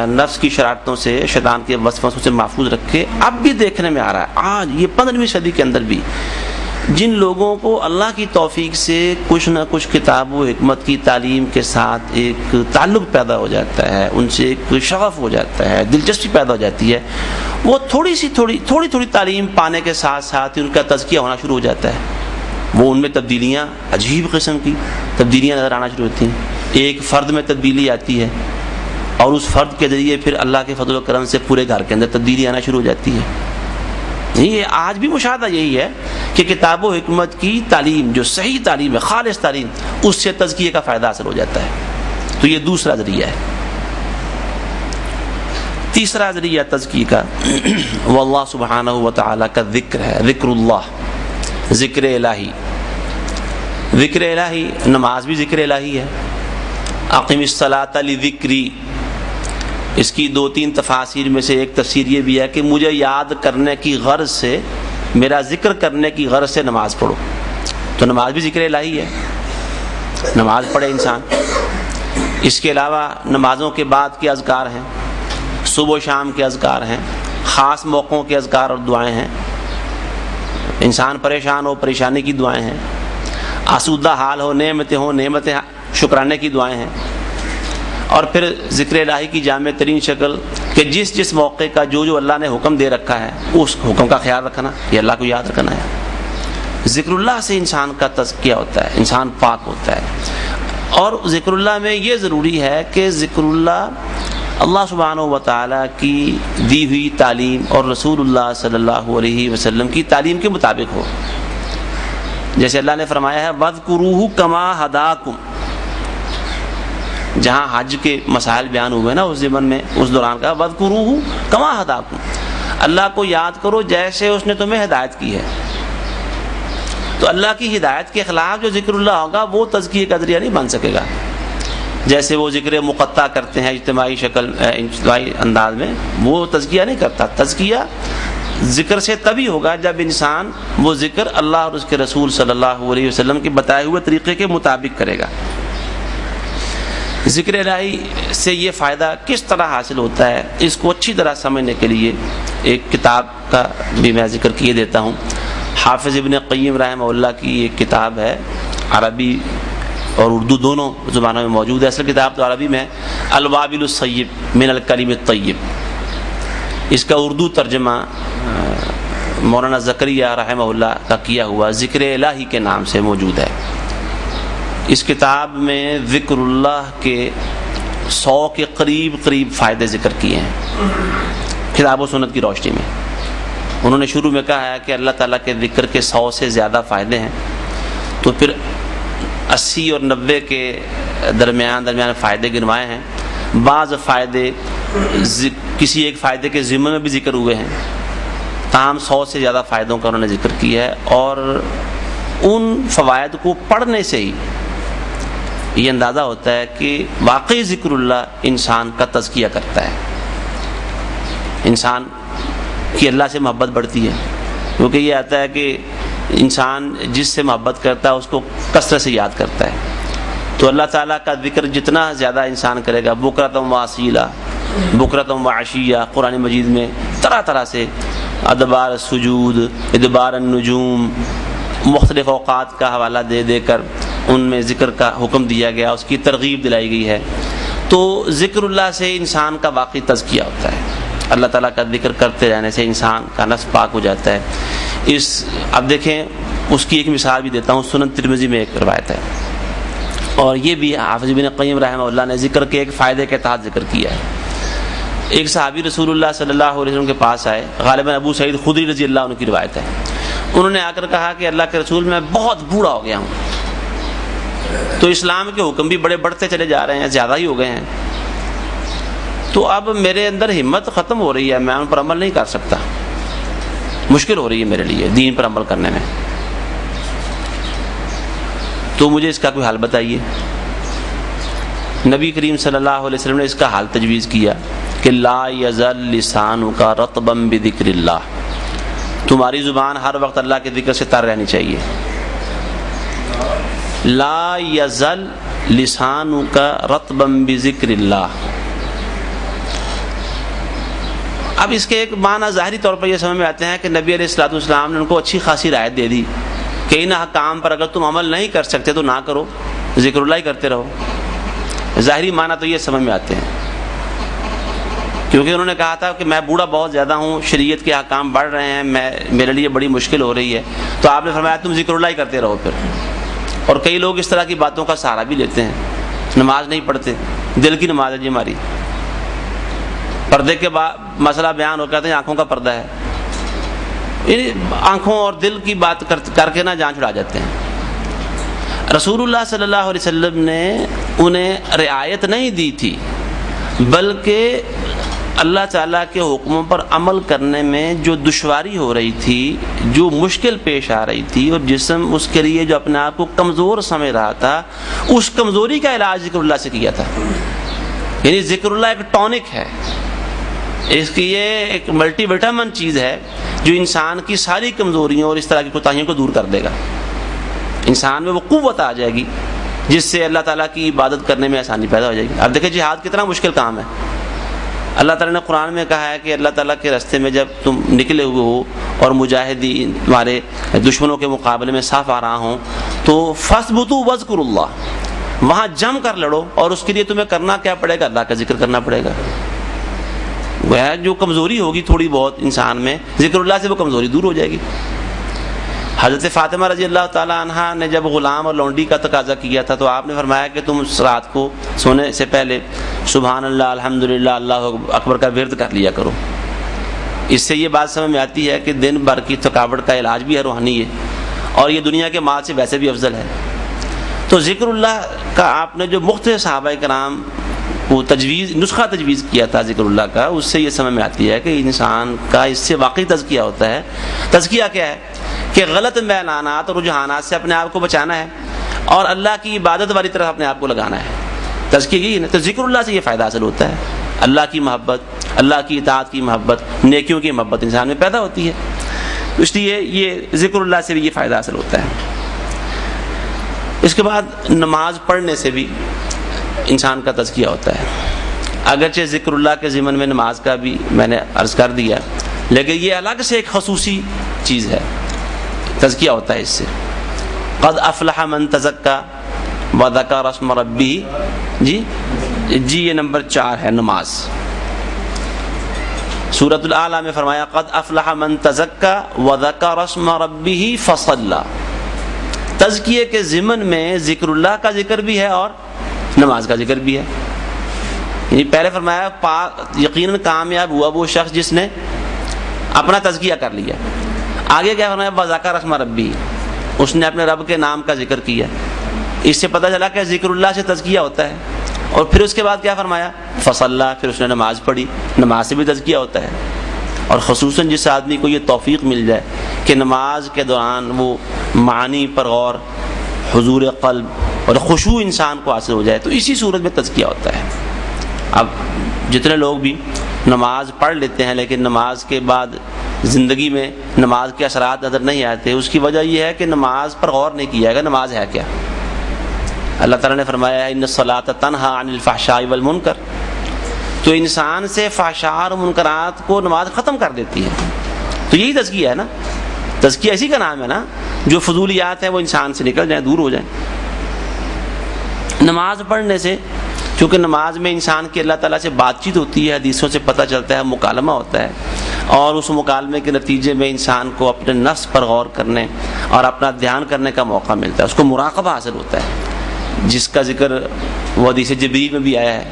نفس کی شرارتوں سے، شیطان کے وسوسوں سے محفوظ رکھے. اب بھی دیکھنے میں آ رہا ہے آج یہ 15ویں صدی کے اندر بھی جن لوگوں کو اللہ کی توفیق سے کچھ نہ کچھ کتاب و حکمت کی تعلیم کے ساتھ ایک تعلق پیدا ہو جاتا ہے، ان سے ایک شغف ہو جاتا ہے، دلچسپی پیدا ہو جاتی ہے، وہ تھوڑی تعلیم پانے کے ساتھ ساتھ ان کا تزکیہ ہونا شروع ہو جاتا ہے. وہ ان میں تبدیلیاں، عجیب قسم کی تبدیلیاں نظر آنا شروع ہوتی ہیں. ایک فرد میں تبدیلی آتی ہے اور اس فرد کے ذریعے پھر اللہ کے فضل و کرم سے پورے گھر کے اندر تبدیلی آنا شروع ہو جاتی ہے. یہ آج بھی مشاہدہ یہی ہے کہ کتاب و حکمت کی تعلیم جو صحیح تعلیم ہے، خالص تعلیم، اس سے تزکیے کا فائدہ حاصل ہو جاتا ہے. تو یہ دوسرا ذریعہ ہے. تیسرا ذریعہ تزکیے کا وہ اللہ سبحانہ و تعالیٰ کا ذکر ہے، ذکر اللہ، ذکر الہی. ذکر الہی، نماز بھی ذکر الہی ہے. اقم الصلاۃ لذکری، اس کی 2-3 تفاسیر میں سے ایک تفسیر یہ بھی ہے کہ مجھے یاد کرنے کی غرض سے، میرا ذکر کرنے کی غرض سے نماز پڑھو. تو نماز بھی ذکر الہی ہے، نماز پڑھے انسان. اس کے علاوہ نمازوں کے بعد کے اذکار ہیں، صبح و شام کے اذکار ہیں، خاص موقعوں کے اذکار اور دعائیں ہیں. انسان پریشان ہو، پریشانی کی دعائیں ہیں. آسودہ حال ہو، نعمتیں شکرانے کی دعائیں ہیں. اور پھر ذکر الہی کی جامع ترین شکل کہ جس موقع کا جو اللہ نے حکم دے رکھا ہے اس حکم کا خیال رکھنا، یہ اللہ کو یاد رکھنا ہے. ذکر اللہ سے انسان کا تزکیہ ہوتا ہے، انسان پاک ہوتا ہے. اور ذکر اللہ میں یہ ضروری ہے کہ ذکر اللہ سبحانہ و تعالیٰ کی دی ہوئی تعلیم اور رسول اللہ صلی اللہ علیہ وسلم کی تعلیم کے مطابق ہو. جیسے اللہ نے فرمایا ہے وَاذْكُرُوهُ كَمَا هَدَاكُمْ، جہاں حج کے مسائل بیان ہوئے نا اس ضمن میں، اس دوران کا وَاذْكُرُوهُ كَمَا هَدَاكُمْ، اللہ کو یاد کرو جیسے اس نے تمہیں ہدایت کی ہے. تو اللہ کی ہدایت کے خلاف جو ذکر اللہ ہوگا وہ تزکیے کا ذریعہ نہیں بن سکے گا. جیسے وہ ذکر مقطع کرتے ہیں اجتماعی اجتماعی انداز میں، وہ تزکیہ نہیں کرتا. تزکیہ ذکر سے تبھی ہوگا جب انسان وہ ذکر اللہ اور اس کے رسول صلی اللہ علیہ وسلم کے بتائے ہوئے طریقے کے مطابق کرے گا. ذکر الہی سے یہ فائدہ کس طرح حاصل ہوتا ہے، اس کو اچھی طرح سمجھنے کے لیے ایک کتاب کا بھی میں ذکر کیے دیتا ہوں. حافظ ابن قیم رحمہ اللہ کی ایک کتاب ہے، عربی اور اردو دونوں زبانوں میں موجود ہے. اصل کتاب تو عربی میں ہے، الوابل الصیب من الکلم الطیب. اس کا اردو ترجمہ مولانا زکریہ رحمہ اللہ کا کیا ہوا ذکر الہی کے نام سے موجود ہے. اس کتاب میں ذکر اللہ کے 100 کے قریب فائدے ذکر کیے ہیں کتاب و سنت کی روشنی میں. انہوں نے شروع میں کہا ہے کہ اللہ تعالیٰ کے ذکر کے 100 سے زیادہ فائدے ہیں. تو پھر 80 اور 90 کے درمیان فائدے گنوائے ہیں. بعض فائدے کسی ایک فائدے کے ضمن میں بھی ذکر ہوئے ہیں، تاہم 100 سے زیادہ فائدوں کا انہوں نے ذکر کیا ہے. اور ان فوائد کو پڑھنے سے ہی یہ اندازہ ہوتا ہے کہ واقعی ذکر اللہ انسان کا تزکیہ کرتا ہے، انسان کی اللہ سے محبت بڑھتی ہے، کیونکہ یہ آتا ہے کہ انسان جس سے محبت کرتا ہے اس کو کثرت سے یاد کرتا ہے. تو اللہ تعالیٰ کا ذکر جتنا زیادہ انسان کرے گا، بکرتم واسیلہ، بکرتم وعشیہ، قرآن مجید میں طرح طرح سے ادبار السجود، ادبار النجوم، مختلف اوقات کا حوالہ دے دے کر ان میں ذکر کا حکم دیا گیا، اس کی ترغیب دلائی گئی ہے. تو ذکر اللہ سے انسان کا واقعی تزکیہ ہوتا ہے، اللہ تعالیٰ کا ذکر کرتے رہنے سے انسان کا نفس پاک ہو جاتا ہے. اب دیکھیں اس کی ایک مثال بھی دیتا ہوں. سنن ترمذی میں ایک روایت ہے، اور یہ بھی حافظ ابن قیم رحمہ اللہ نے ذکر کے ایک فائدے کے تحت ذکر کیا ہے. ایک صحابی رسول اللہ صلی اللہ علیہ وسلم کے پاس آئے، غالباً ابو سعید خدری رضی اللہ عنہ کی روایت ہے. انہوں نے آ کر کہا کہ اللہ کے رسول میں بہت بوڑھا ہو گیا ہوں، تو اسلام کے حکم بھی بڑے بڑھتے چلے جا رہے ہیں، زیادہ ہی ہو گئے ہیں، تو اب میرے اندر ہمت ختم ہو رہی ہے، میں ان پر عمل نہیں کر سکتا، مشکل ہو رہی ہے میرے لیے دین پر عمل کرنے میں، تو مجھے اس کا کوئی حل بتائیے. نبی کریم صلی اللہ علیہ وسلم نے اس کا حل تجویز کیا کہ لا یزل لسانک رطبا بذکر اللہ، تمہاری زبان ہر وقت اللہ کے ذکر سے تر رہنی چاہیے. لا یزل لسانک رطبا بذکر اللہ. اب اس کے ایک معنی ظاہری طور پر یہ سمجھ میں آتے ہیں کہ نبی علیہ الصلوۃ والسلام نے ان کو اچھی خاصی رعایت دے دی کہ ان احکام پر اگر تم عمل نہیں کر سکتے تو نہ کرو، ذکر اللہ ہی کرتے رہو. ظاہری معنی تو یہ سمجھ میں آتے ہیں، کیونکہ انہوں نے کہا تھا کہ میں بوڑھا بہت زیادہ ہوں، شریعت کے احکام بڑھ رہے ہیں، میرے لیے بڑی مشکل ہو رہی ہے، تو آپ نے فرمایا تم ذکر اللہ ہی کرتے رہو پھر. اور کئی لوگ اس طرح کی باتوں کا سہارا بھی لیتے ہیں، نماز نہیں پڑھتے، دل کی نماز ہے جی ہماری، پردے کے بعد مسئلہ بیان ہو کہتے ہیں آنکھوں کا پردہ ہے، آنکھوں اور دل کی بات کر کے نہ جان چھڑا جاتے ہیں. رسول اللہ صلی اللہ علیہ وسلم نے انہیں رعایت نہیں دی تھی، بلکہ اللہ تعالیٰ کے حکموں پر عمل کرنے میں جو دشواری ہو رہی تھی، جو مشکل پیش آ رہی تھی، اور جسم اس کے لیے جو اپنے آپ کو کمزور سمجھ رہا تھا، اس کمزوری کا علاج ذکر اللہ سے کیا تھا. یعنی ذکر اللہ ایک ٹونک ہے، اس کی یہ ایک ملٹی وٹامن چیز ہے جو انسان کی ساری کمزوریوں اور اس طرح کی کوتاہیوں کو دور کر دے گا. انسان میں وہ قوت آ جائے گی جس سے اللہ تعالیٰ کی عبادت کرنے میں آسانی پیدا ہو جائے گی. اب دیکھیں جہاد کتنا مشکل کام ہے. اللہ تعالیٰ نے قرآن میں کہا ہے کہ اللہ تعالیٰ کے راستے میں جب تم نکلے ہوئے ہو اور مجاہدین تمہارے دشمنوں کے مقابلے میں صاف آ رہا ہوں تو فَاثْبُتُوا وَاذْكُرُوا اللَّهَ، وہاں جم کر لڑو، اور اس کے لیے تمہیں کرنا کیا پڑے گا؟ اللہ کا ذکر کرنا پڑے گا. وہ جو کمزوری ہوگی تھوڑی بہت انسان میں، ذکر اللہ سے وہ کمزوری دور ہو جائے گی. حضرت فاطمہ رضی اللہ تعالی عنہا نے جب غلام اور لونڈی کا تقاضا کیا تھا تو آپ نے فرمایا کہ تم رات کو سونے سے پہلے سبحان اللہ، الحمدللہ، اللہ اکبر کا ورد کر لیا کرو. اس سے یہ بات سمجھ میں آتی ہے کہ دن بھر کی تھکاوٹ کا علاج بھی ہے، روحانی ہے، اور یہ دنیا کے مال سے ویسے بھی افضل ہے. تو ذکر اللہ کا آپ نے جو مختلف صحابہ کرام کو نسخہ تجویز کیا تھا ذکر اللہ کا، اس سے یہ سمجھ میں آتی ہے کہ انسان کا اس سے واقعی تزکیہ ہوتا ہے. تزکیہ کیا ہے؟ کہ غلط میلانات اور رجحانات سے اپنے آپ کو بچانا ہے اور اللہ کی عبادت والی طرف اپنے آپ کو لگانا ہے. تزکیہ یہی ہے. تو ذکر اللہ سے یہ فائدہ حاصل ہوتا ہے، اللہ کی محبت، اللہ کی اطاعت کی محبت، نیکیوں کی محبت انسان میں پیدا ہوتی ہے. اس لیے یہ ذکر اللہ سے بھی یہ فائدہ حاصل ہوتا ہے. اس کے بعد نماز پڑھنے سے بھی انسان کا تزکیہ ہوتا ہے. اگرچہ ذکر اللہ کے ضمن میں نماز کا بھی میں نے عرض کر دیا، لیکن یہ الگ سے ایک خصوصی چیز ہے، تزکیہ ہوتا ہے اس سے. قد افلح من تزکا وذکر اسم ربہ، جی یہ نمبر 4 ہے نماز. سورۃ الاعلی میں فرمایا قد افلح من تزکا وذکر اسم ربہ فصلی. تزکیے کے ضمن میں ذکر اللہ کا ذکر بھی ہے اور نماز کا ذکر بھی ہے. یعنی پہلے فرمایا یقیناً کامیاب ہوا وہ شخص جس نے اپنا تزکیہ کر لیا. آگے کیا فرمایا؟ وذکر اسم ربہ، اس نے اپنے رب کے نام کا ذکر کیا. اس سے پتہ چلا کہ ذکر اللہ سے تزکیہ ہوتا ہے. اور پھر اس کے بعد کیا فرمایا؟ فصلی، پھر اس نے نماز پڑھی. نماز سے بھی تزکیہ ہوتا ہے. اور خصوصاً جس آدمی کو یہ توفیق مل جائے کہ نماز کے دوران وہ معانی پر غور، حضور قلب اور خشوع انسان کو حاصل ہو جائے، تو اسی صورت میں تزکیہ ہوتا ہے۔ اب جتنے لوگ بھی نماز پڑھ لیتے ہیں لیکن نماز کے بعد زندگی میں نماز کے اثرات نظر نہیں آتے، اس کی وجہ یہ ہے کہ نماز پر غور نہیں کیا گیا نماز ہے کیا۔ اللہ تعالیٰ نے فرمایا ہے ان الصلاۃ تنہی عن الفحشاء والمنکر، تو انسان سے فحشاء اور منکرات کو نماز ختم کر دیتی ہے۔ تو یہی تزکیہ ہے نا، تزکیہ اسی کا نام ہے نا، جو فضولیات ہیں وہ انسان سے نکل جائیں، دور ہو جائیں۔ نماز پڑھنے سے، چونکہ نماز میں انسان کی اللہ تعالیٰ سے بات چیت ہوتی ہے، حدیثوں سے پتہ چلتا ہے، مکالمہ ہوتا ہے، اور اس مکالمے کے نتیجے میں انسان کو اپنے نفس پر غور کرنے اور اپنا دھیان کرنے کا موقع ملتا ہے، اس کو مراقبہ حاصل ہوتا ہے، جس کا ذکر وہ حدیث جبریل میں بھی آیا ہے،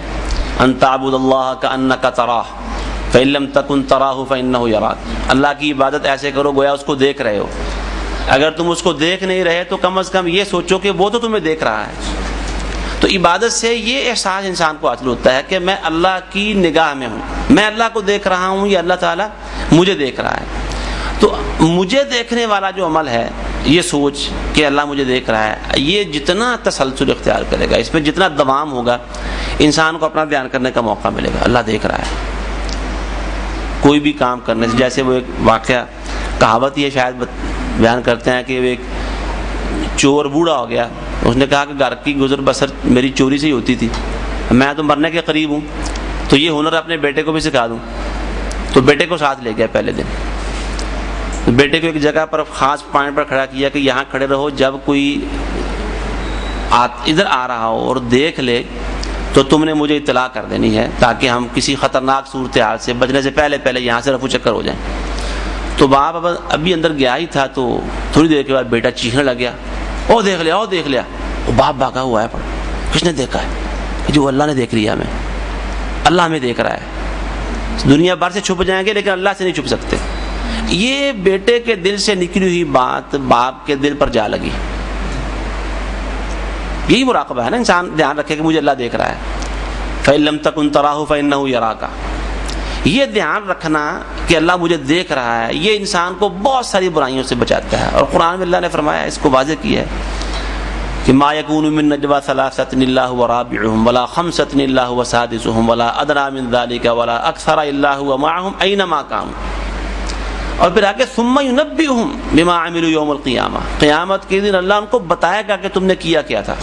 ان تعبد اللہ کأنک تراہ فإن لم تکن تراہ فإنہ یراک۔ اللہ کی عبادت ایسے کرو گویا اس کو دیکھ رہے ہو، اگر تم اس کو دیکھ نہیں رہے تو کم از کم یہ سوچو کہ وہ تو تمہیں دیکھ رہا ہے۔ تو عبادت سے یہ احساس انسان کو حاصل ہوتا ہے کہ میں اللہ کی نگاہ میں ہوں، میں اللہ کو دیکھ رہا ہوں یا اللہ تعالیٰ مجھے دیکھ رہا ہے۔ تو مجھے دیکھنے والا جو عمل ہے، یہ سوچ کہ اللہ مجھے دیکھ رہا ہے، یہ جتنا تسلسل اختیار کرے گا، اس میں جتنا دوام ہوگا، انسان کو اپنا دھیان کرنے کا موقع ملے گا۔ اللہ دیکھ رہا ہے کوئی بھی کام کرنے سے، جیسے وہ ایک واقعہ کہاوت یہ شاید بیان کرتے ہیں کہ وہ ایک چور بوڑھا ہو گیا، اس نے کہا کہ گھر کی گزر بسر میری چوری سے ہی ہوتی تھی، میں تو مرنے کے قریب ہوں، تو یہ ہنر اپنے بیٹے کو بھی سکھا دوں۔ تو بیٹے کو ساتھ لے گیا پہلے دن، تو بیٹے کو ایک جگہ پر خاص پوائنٹ پر کھڑا کیا کہ یہاں کھڑے رہو، جب کوئی ادھر آ رہا ہو اور دیکھ لے تو تم نے مجھے اطلاع کر دینی ہے، تاکہ ہم کسی خطرناک صورتحال سے بچنے سے پہلے یہاں سے رفو چکر ہو جائیں۔ تو باپ ابھی اندر گیا ہی تھا، تو تھوڑی دیر کے بعد بیٹا چیخنے لگ گیا، او دیکھ لیا، او دیکھ لیا۔ وہ باپ بھاگا ہوا ہے، کس نے دیکھا ہے؟ کہ جو اللہ نے دیکھ لیا ہمیں، اللہ ہمیں دیکھ رہا ہے۔ دنیا بھر سے چھپ جائیں گے لیکن اللہ سے نہیں چھپ سکتے۔ یہ بیٹے کے دل سے نکلی ہوئی بات باپ کے دل پر جا لگی۔ یہی مراقبہ ہے نا، انسان دھیان رکھے کہ مجھے اللہ دیکھ رہا ہے۔ فَإِن لَمْ تَكُنْ تَرَاهُ فَإِنَّهُ يَرَاكَ، یہ دھیان رکھنا کہ اللہ مجھے دیکھ رہا ہے، یہ انسان کو بہت ساری برائیوں سے بچاتا ہے۔ اور قرآن میں اللہ نے فرمایا، اس کو واضح کیا ہے کہ ما يكون من نجوى ثلاثة الا هو رابعهم ولا خمسة الا هو سادسهم ولا ادنى من ذلك ولا اكثر الا هو معهم اينما كانوا، اور پھر آگے ثم ينبئهم بما عملوا يوم القيامة، قیامت کے دن اللہ ان کو بتائے گا کہ تم نے کیا کیا تھا۔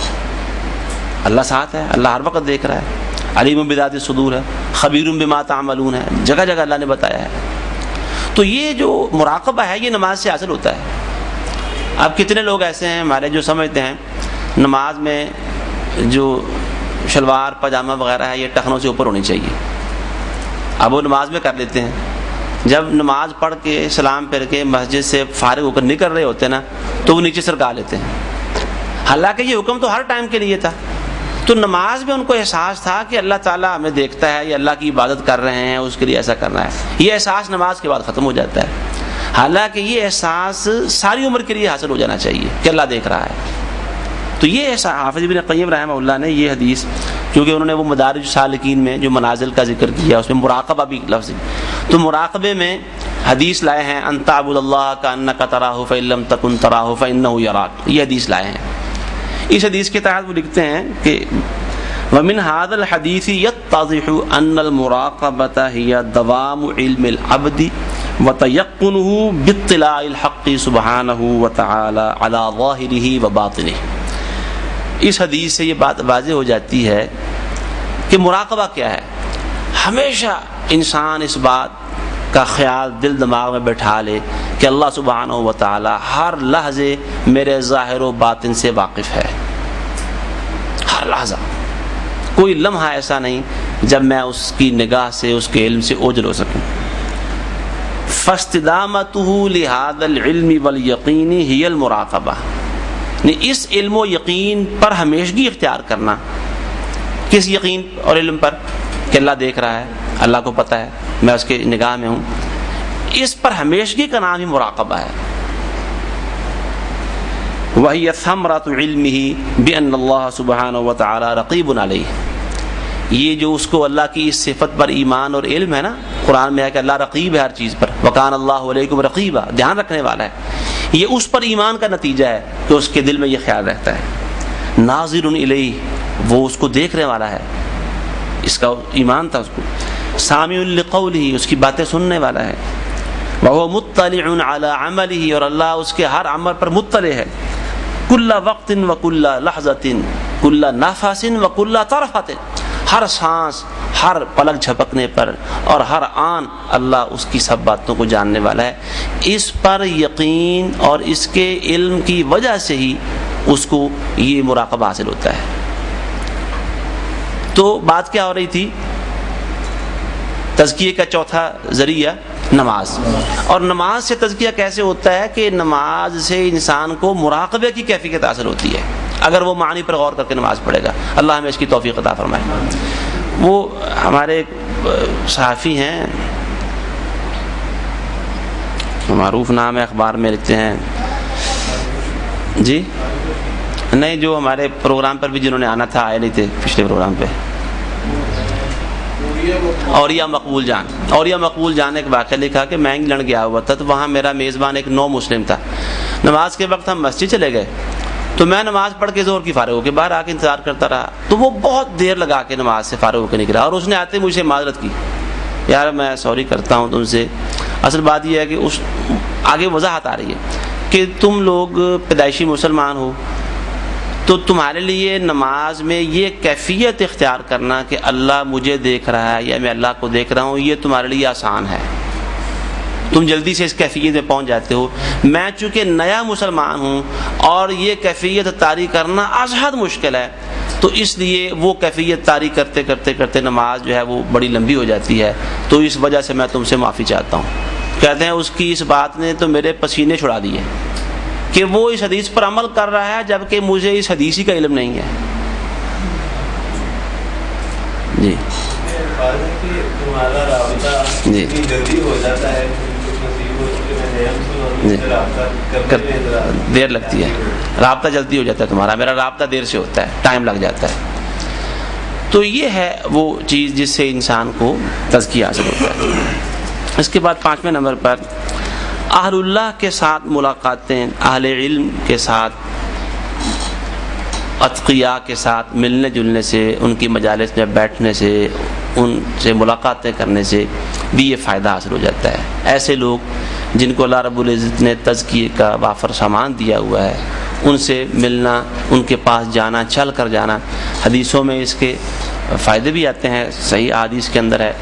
اللہ ساتھ ہے، اللہ ہر وقت دیکھ رہا ہے، علیم بذات الصدور ہے، خبیر بما تعملون ہے، جگہ جگہ اللہ نے بتایا ہے۔ تو یہ جو مراقبہ ہے یہ نماز سے حاصل ہوتا ہے۔ اب کتنے لوگ ایسے ہیں ہمارے جو سمجھتے ہیں نماز میں جو شلوار پاجامہ وغیرہ ہے یہ ٹخنوں سے اوپر ہونی چاہیے، اب وہ نماز میں کر لیتے ہیں، جب نماز پڑھ کے سلام پھر کے مسجد سے فارغ ہو کر نکل رہے ہوتے ہیں نا تو وہ نیچے سرکا لیتے ہیں، حالانکہ یہ حکم تو ہر ٹائم کے لیے تھا۔ تو نماز میں ان کو احساس تھا کہ اللہ تعالیٰ ہمیں دیکھتا ہے، یا اللہ کی عبادت کر رہے ہیں، اس کے لیے ایسا کرنا ہے، یہ احساس نماز کے بعد ختم ہو جاتا ہے، حالانکہ یہ احساس ساری عمر کے لیے حاصل ہو جانا چاہیے کہ اللہ دیکھ رہا ہے۔ تو یہ حافظ ابن قیم رحمہ اللہ نے یہ حدیث، کیونکہ انہوں نے وہ مدارج سالکین میں جو منازل کا ذکر کیا اس میں مراقبہ بھی لفظ، تو مراقبے میں حدیث لائے ہیں ان تعبد اللہ کأنک تراہ فإن لم تکن تراہ فإنہ یراک، یہ حدیث لائے ہیں۔ اس حدیث کے تحت وہ لکھتے ہیں کہ ومن هذا الحديث يتضح ان المراقبة هي دوام علم العبد وتيقنه باطلاع الحق سبحانه وتعالى على ظاهره وباطنه۔ اس حدیث سے یہ بات واضح ہو جاتی ہے کہ مراقبہ کیا ہے، ہمیشہ انسان اس بات کا خیال دل دماغ میں بیٹھا لے کہ اللہ سبحانہ و تعالی ہر لحظے میرے ظاہر و باطن سے واقف ہے، ہر لحظہ، کوئی لمحہ ایسا نہیں جب میں اس کی نگاہ سے، اس کے علم سے اوجھل ہو سکوں۔ فاستدامته لهذا العلم واليقين هي المراقبہ، اس علم و یقین پر ہمیشگی اختیار کرنا۔ کس یقین اور علم پر؟ کہ اللہ دیکھ رہا ہے، اللہ کو پتہ ہے، میں اس کے نگاہ میں ہوں، اس پر ہمیشگی کا نام ہی مراقبہ ہے۔ وہی ثمرۃ علمہ بان اللہ سبحانہ وتعالی رقیب علیہ، یہ جو اس کو اللہ کی اس صفت پر ایمان اور علم ہے نا، قرآن میں ہے کہ اللہ رقیب ہے ہر چیز پر، وکان اللہ علیکم رقیبا، دھیان رکھنے والا ہے، یہ اس پر ایمان کا نتیجہ ہے کہ اس کے دل میں یہ خیال رہتا ہے. ناظر الیہ، وہ اس کو دیکھنے والا ہے، اس کا ایمان تھا اس کو. سامع لقولہ، اس کی باتیں سننے والا ہے. وہو مطلع علی عملہ، اور اللہ اس کے ہر عمل پر مطلع ہے. کل وقت و کل لحظۃ کل نفس و کل طرفۃ، ہر سانس، ہر پلک جھپکنے پر اور ہر آن اللہ اس کی سب باتوں کو جاننے والا ہے. اس پر یقین اور اس کے علم کی وجہ سے ہی اس کو یہ مراقبہ حاصل ہوتا ہے. تو بات کیا ہو رہی تھی؟ تزکیے کا چوتھا ذریعہ نماز. اور نماز سے تزکیہ کیسے ہوتا ہے کہ نماز سے انسان کو مراقبے کی کیفیت حاصل ہوتی ہے اگر وہ معنی پر غور کر کے نماز پڑھے گا. اللہ ہمیں اس کی توفیق عطا فرمائے. وہ ہمارے صحافی ہیں، معروف نام ہے، اخبار میں لکھتے ہیں جی، نہیں جو ہمارے پروگرام پر بھی جنہوں نے آنا تھا آئے نہیں تھے پچھلے پروگرام پہ، اوریا مقبول جان. اوریا مقبول جان نے ایک واقعہ لکھا کہ میں انگلینڈ گیا ہوا تھا، تو وہاں میرا میزبان ایک نو مسلم تھا. نماز کے وقت ہم مسجد چلے گئے، تو میں نماز پڑھ کے زور کی فارغ ہو کے باہر آ کے انتظار کرتا رہا. تو وہ بہت دیر لگا کے نماز سے فارغ ہو کے نکلا، اور اس نے آتے مجھ سے معذرت کی، یار میں سوری کرتا ہوں تم سے. اصل بات یہ ہے کہ اس آگے وضاحت آ رہی ہے کہ تم لوگ پیدائشی مسلمان ہو، تو تمہارے لیے نماز میں یہ کیفیت اختیار کرنا کہ اللہ مجھے دیکھ رہا ہے یا میں اللہ کو دیکھ رہا ہوں، یہ تمہارے لیے آسان ہے، تم جلدی سے اس کیفیت میں پہنچ جاتے ہو. میں چونکہ نیا مسلمان ہوں اور یہ کیفیت طاری کرنا ازحد مشکل ہے، تو اس لیے وہ کیفیت طاری کرتے کرتے کرتے نماز جو ہے وہ بڑی لمبی ہو جاتی ہے. تو اس وجہ سے میں تم سے معافی چاہتا ہوں. کہتے ہیں اس کی اس بات نے تو میرے پسینے چھڑا دیے کہ وہ اس حدیث پر عمل کر رہا ہے جبکہ مجھے اس حدیث کا علم نہیں ہے. جی جی دیر لگتی ہے، رابطہ جلدی ہو جاتا ہے تمہارا، میرا رابطہ دیر سے ہوتا ہے، ٹائم لگ جاتا ہے. تو یہ ہے وہ چیز جس سے انسان کو تزکیہ حاصل ہوتا ہے. اس کے بعد 5ویں نمبر پر اہل اللہ کے ساتھ ملاقاتیں، اہل علم کے ساتھ، اتقیاء کے ساتھ ملنے جلنے سے، ان کی مجالس میں بیٹھنے سے، ان سے ملاقاتیں کرنے سے بھی یہ فائدہ حاصل ہو جاتا ہے. ایسے لوگ جن کو اللہ رب العزت نے تزکیے کا وافر سامان دیا ہوا ہے، ان سے ملنا، ان کے پاس جانا، چل کر جانا. حدیثوں میں اس کے فائدے بھی آتے ہیں، صحیح حدیث کے اندر ہے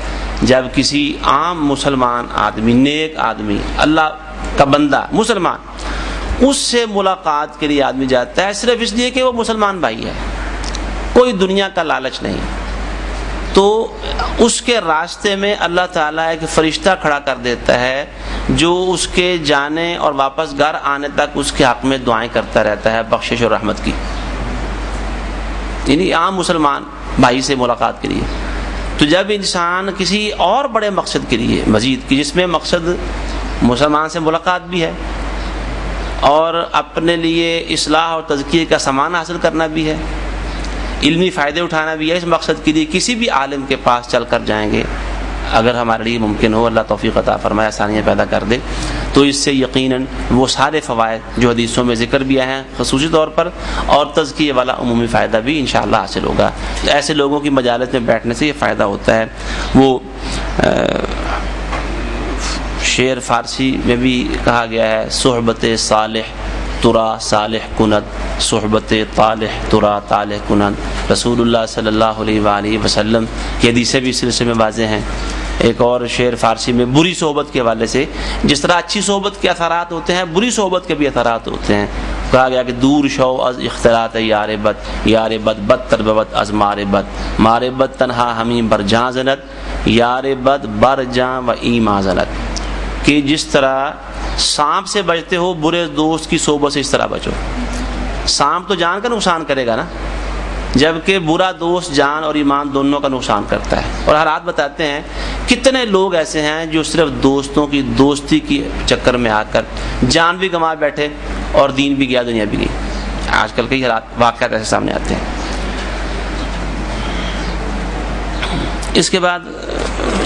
جب کسی عام مسلمان آدمی، نیک آدمی، اللہ کا بندہ مسلمان، اس سے ملاقات کے لیے آدمی جاتا ہے صرف اس لیے کہ وہ مسلمان بھائی ہے، کوئی دنیا کا لالچ نہیں، تو اس کے راستے میں اللہ تعالیٰ ایک فرشتہ کھڑا کر دیتا ہے جو اس کے جانے اور واپس گھر آنے تک اس کے حق میں دعائیں کرتا رہتا ہے بخشش اور رحمت کی. یعنی عام مسلمان بھائی سے ملاقات کے لیے. تو جب انسان کسی اور بڑے مقصد کے لیے مزید کی، جس میں مقصد مسلمان سے ملاقات بھی ہے اور اپنے لیے اصلاح اور تزکیے کا سامان حاصل کرنا بھی ہے، علمی فائدے اٹھانا بھی ہے، اس مقصد کے لیے کسی بھی عالم کے پاس چل کر جائیں گے اگر ہمارے لیے ممکن ہو، اللہ توفیق عطا فرمائے، آسانیاں پیدا کر دے، تو اس سے یقیناً وہ سارے فوائد جو حدیثوں میں ذکر بھی آئے ہیں خصوصی طور پر، اور تزکیے والا عمومی فائدہ بھی انشاءاللہ حاصل ہوگا. ایسے لوگوں کی مجالس میں بیٹھنے سے یہ فائدہ ہوتا ہے. وہ شعر فارسی میں بھی کہا گیا ہے، صحبت صالح ترا صالح کند، صحبت طالح ترا طالح کند. رسول اللہ صلی اللہ علیہ وآلہ وسلم کی حدیثیں بھی اس سلسلے میں واضح ہیں. ایک اور شعر فارسی میں بری صحبت کے حوالے سے، جس طرح اچھی صحبت کے اثرات ہوتے ہیں، بری صحبت کے بھی اثرات ہوتے ہیں. کہا گیا کہ دور شو از اختلاط یار بد بدتر بد از مار بد، مار بد تنہا ہمیں بر جاں زنت، یار بد بر جاں و ایما زنت. کہ جس طرح سانپ سے بچتے ہو، برے دوست کی صحبت سے اس طرح بچو. سانپ تو جان کا نقصان کرے گا نا، جبکہ برا دوست جان اور ایمان دونوں کا نقصان کرتا ہے. اور حالات بتاتے ہیں کتنے لوگ ایسے ہیں جو صرف دوستوں کی دوستی کی چکر میں آ کر جان بھی گنوا بیٹھے اور دین بھی گیا، دنیا بھی گئی. آج کل کئی حالات واقعات ایسے سامنے آتے ہیں. اس کے بعد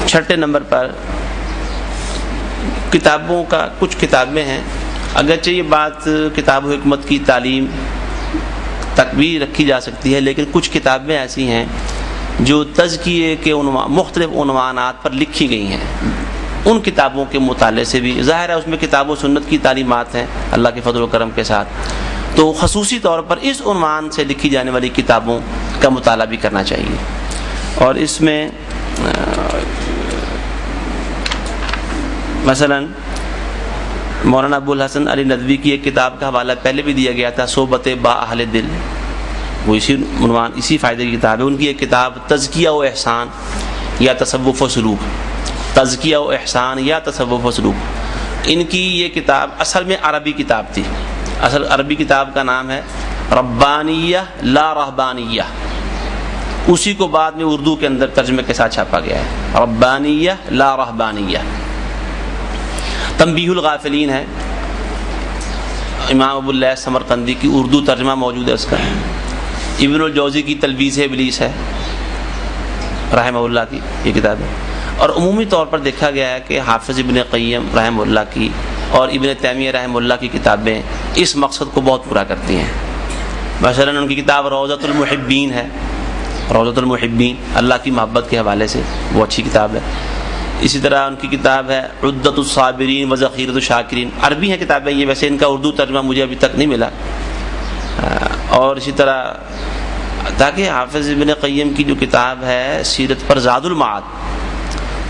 6 نمبر پر کتابوں کا، کچھ کتابیں ہیں اگرچہ یہ بات کتاب و حکمت کی تعلیم تک بھی رکھی جا سکتی ہے، لیکن کچھ کتابیں ایسی ہیں جو تزکیے کے مختلف عنوانات پر لکھی گئی ہیں، ان کتابوں کے مطالعے سے بھی ظاہر ہے اس میں کتاب و سنت کی تعلیمات ہیں اللہ کے فضل و کرم کے ساتھ، تو خصوصی طور پر اس عنوان سے لکھی جانے والی کتابوں کا مطالعہ بھی کرنا چاہیے۔ اور اس میں مثلا مولانا ابو الحسن علی ندوی کی ایک کتاب کا حوالہ پہلے بھی دیا گیا تھا، صحبت با اہل دل، وہ اسی عنوان اسی فائدے کی کتاب ہے۔ ان کی ایک کتاب تزکیہ و احسان یا تصوف و سلوک، تزکیہ و احسان یا تصوف و سلوک، ان کی یہ کتاب اصل میں عربی کتاب تھی، اصل عربی کتاب کا نام ہے ربانیہ لا رہبانیہ، اسی کو بعد میں اردو کے اندر ترجمے کے ساتھ چھاپا گیا ہے، ربانیہ لا رہبانیہ۔ تنبیہ الغافلین ہے، امام ابو اللیث سمرقندی کی اردو ترجمہ موجود ہے اس کا۔ ابن الجوزی کی تلبیس ابلیس ہے رحمہ اللہ کی یہ کتاب ہے۔ اور عمومی طور پر دیکھا گیا ہے کہ حافظ ابن قیم رحمہ اللہ کی اور ابن تیمیہ رحمہ اللہ کی کتابیں اس مقصد کو بہت پورا کرتی ہیں۔ مثلا ان کی کتاب روضۃ المحبین ہے، روضۃ المحبین اللہ کی محبت کے حوالے سے وہ اچھی کتاب ہے۔ اسی طرح ان کی کتاب ہے عدۃ الصابرین و ذخیرۃ الشاکرین، عربی ہیں کتابیں یہ، ویسے ان کا اردو ترجمہ مجھے ابھی تک نہیں ملا۔ اور اسی طرح تاکہ حافظ ابن قیم کی جو کتاب ہے سیرت پر زاد المعاد،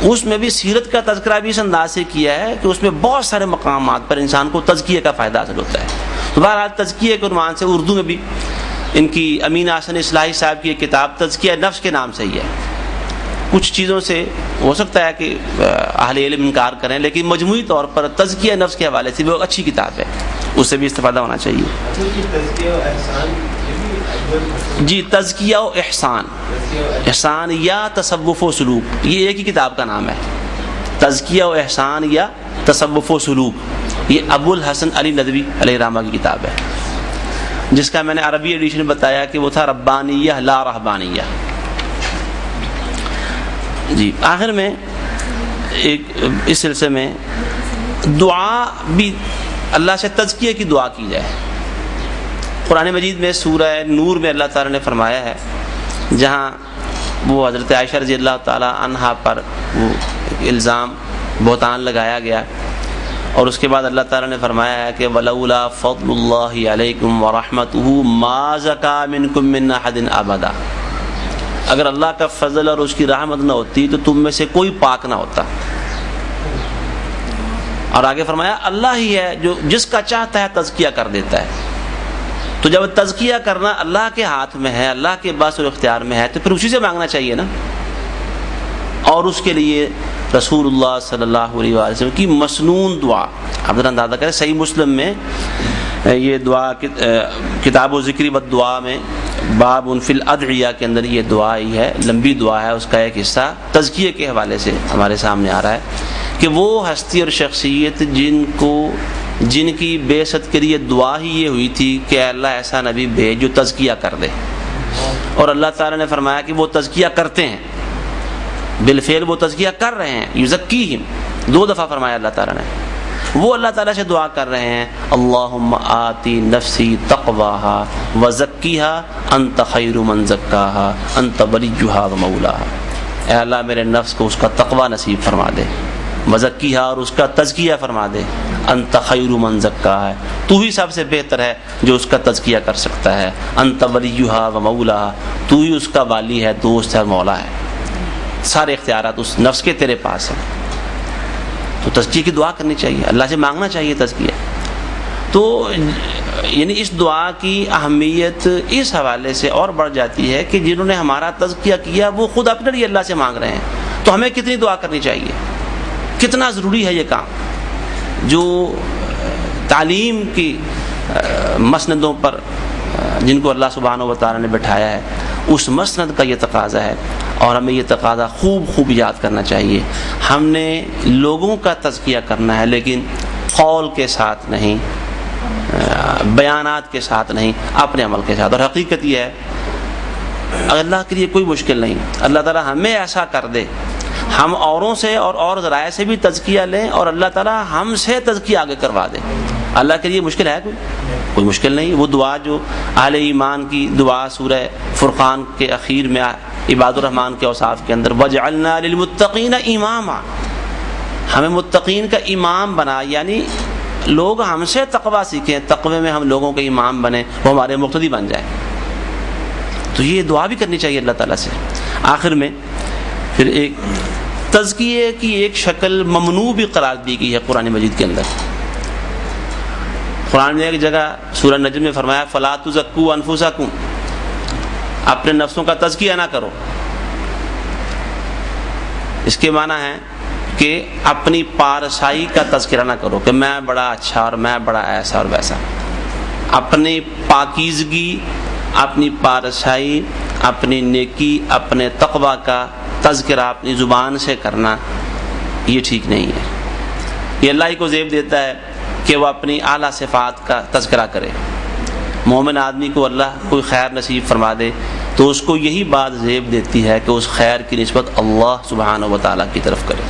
اس میں بھی سیرت کا تذکرہ بھی اس انداز سے کیا ہے کہ اس میں بہت سارے مقامات پر انسان کو تزکیے کا فائدہ حاصل ہوتا ہے۔ تو بہرحال تزکیے کے عنوان سے اردو میں بھی ان کی امین احسن اصلاحی صاحب کی ایک کتاب تزکیہ نفس کے نام سے ہی ہے۔ کچھ چیزوں سے ہو سکتا ہے کہ اہل علم انکار کریں، لیکن مجموعی طور پر تزکیہ نفس کے حوالے سے بھی وہ اچھی کتاب ہے، اس سے بھی استفادہ ہونا چاہیے۔ جی تزکیہ و احسان، احسان یا تصوف و سلوک، یہ ایک ہی کتاب کا نام ہے، تزکیہ و احسان یا تصوف و سلوک، یہ ابو الحسن علی ندوی علیہ رحمہ کی کتاب ہے، جس کا میں نے عربی ایڈیشن بتایا کہ وہ تھا ربانیہ لا رہبانیہ۔ جی آخر میں ایک اس سلسلے میں دعا بھی اللہ سے تزکیے کی دعا کی جائے۔ قرآن مجید میں سورہ نور میں اللہ تعالیٰ نے فرمایا ہے، جہاں وہ حضرت عائشہ رضی اللہ تعالیٰ عنہا پر وہ الزام بہتان لگایا گیا، اور اس کے بعد اللہ تعالیٰ نے فرمایا ہے کہ وَلَوْلَا فَضْلُ اللَّهِ عَلَيْكُمْ وَرَحْمَتُهُ مَا زَكَىٰ مِنْكُمْ مِنْ أَحَدٍ أَبَدًا، اگر اللہ کا فضل اور اس کی رحمت نہ ہوتی تو تم میں سے کوئی پاک نہ ہوتا۔ اور آگے فرمایا اللہ ہی ہے جو جس کا چاہتا ہے تزکیہ کر دیتا ہے۔ تو جب تزکیہ کرنا اللہ کے ہاتھ میں ہے، اللہ کے بس اور اختیار میں ہے، تو پھر اسی سے مانگنا چاہیے نا۔ اور اس کے لیے رسول اللہ صلی اللہ علیہ وسلم کی مسنون دعا، آپ ذرا اندازہ کریں، صحیح مسلم میں یہ دعا کتاب و ذکر و دعا میں باب فی الادعیہ کے اندر یہ دعا ہی ہے، لمبی دعا ہے، اس کا ایک حصہ تزکیے کے حوالے سے ہمارے سامنے آ رہا ہے کہ وہ ہستی اور شخصیت جن کی بعثت کے لیے دعا ہی یہ ہوئی تھی کہ اللہ ایسا نبی بھیج جو تزکیہ کر دے، اور اللہ تعالیٰ نے فرمایا کہ وہ تزکیہ کرتے ہیں، بالفعل وہ تزکیہ کر رہے ہیں، یزکیہم 2 دفعہ فرمایا اللہ تعالیٰ نے۔ وہ اللہ تعالیٰ سے دعا کر رہے ہیں اللہم آتی نفسی تقواہا وزکیہا انت خیر من زکاہا انت ولیہا ومولاہا، اے اللہ میرے نفس کو اس کا تقوی نصیب فرما دے، وزکیہا اور اس کا تزکیہ فرما دے، انت خیر من زکاہا تو ہی سب سے بہتر ہے جو اس کا تزکیہ کر سکتا ہے، انت ولیہا ومولاہا تو ہی اس کا والی ہے، دوست ہے، مولا ہے، سارے اختیارات اس نفس کے تیرے پاس ہیں۔ تو تزکیے کی دعا کرنی چاہیے، اللہ سے مانگنا چاہیے تزکیہ۔ تو یعنی اس دعا کی اہمیت اس حوالے سے اور بڑھ جاتی ہے کہ جنہوں نے ہمارا تزکیہ کیا وہ خود اپنے لیے اللہ سے مانگ رہے ہیں، تو ہمیں کتنی دعا کرنی چاہیے، کتنا ضروری ہے یہ کام۔ جو تعلیم کی مسندوں پر جن کو اللہ سبحانہ و تعالیٰ نے بٹھایا ہے، اس مسند کا یہ تقاضا ہے، اور ہمیں یہ تقاضا خوب یاد کرنا چاہیے۔ ہم نے لوگوں کا تزکیہ کرنا ہے، لیکن قول کے ساتھ نہیں، بیانات کے ساتھ نہیں، اپنے عمل کے ساتھ۔ اور حقیقت یہ ہے اللہ کے لیے کوئی مشکل نہیں، اللہ تعالیٰ ہمیں ایسا کر دے ہم اوروں سے اور ذرائع سے بھی تزکیہ لیں اور اللہ تعالیٰ ہم سے تزکیہ آگے کروا دے۔ اللہ کے لیے مشکل ہے کوئی مشکل نہیں. وہ دعا جو اہل ایمان کی دعا سورہ فرقان کے اخیر میں عباد الرحمن کے اوصاف کے اندر وجعلنا للمتقین اماما، ہمیں متقین کا امام بنا، یعنی لوگ ہم سے تقوی سیکھیں، تقوی میں ہم لوگوں کے امام بنیں، وہ ہمارے مقتدی بن جائیں. تو یہ دعا بھی کرنی چاہیے اللہ تعالیٰ سے. آخر میں پھر ایک تزکیے کی ایک شکل ممنوع بھی قرار دی گئی ہے قرآن مجید کے اندر. قرآن نے ایک جگہ سورہ نجم میں فرمایا فلا تزکوا انفسکم، اپنے نفسوں کا تزکیہ نہ کرو. اس کے معنی ہے کہ اپنی پارسائی کا تذکرہ نہ کرو کہ میں بڑا اچھا اور میں بڑا ایسا اور ویسا. اپنی پاکیزگی، اپنی پارسائی، اپنی نیکی، اپنے تقوی کا تذکرہ اپنی زبان سے کرنا یہ ٹھیک نہیں ہے. یہ اللہ ہی کو زیب دیتا ہے کہ وہ اپنی اعلیٰ صفات کا تذکرہ کرے. مومن آدمی کو اللہ کوئی خیر نصیب فرما دے تو اس کو یہی بات زیب دیتی ہے کہ اس خیر کی نسبت اللہ سبحانہ و تعالیٰ کی طرف کرے.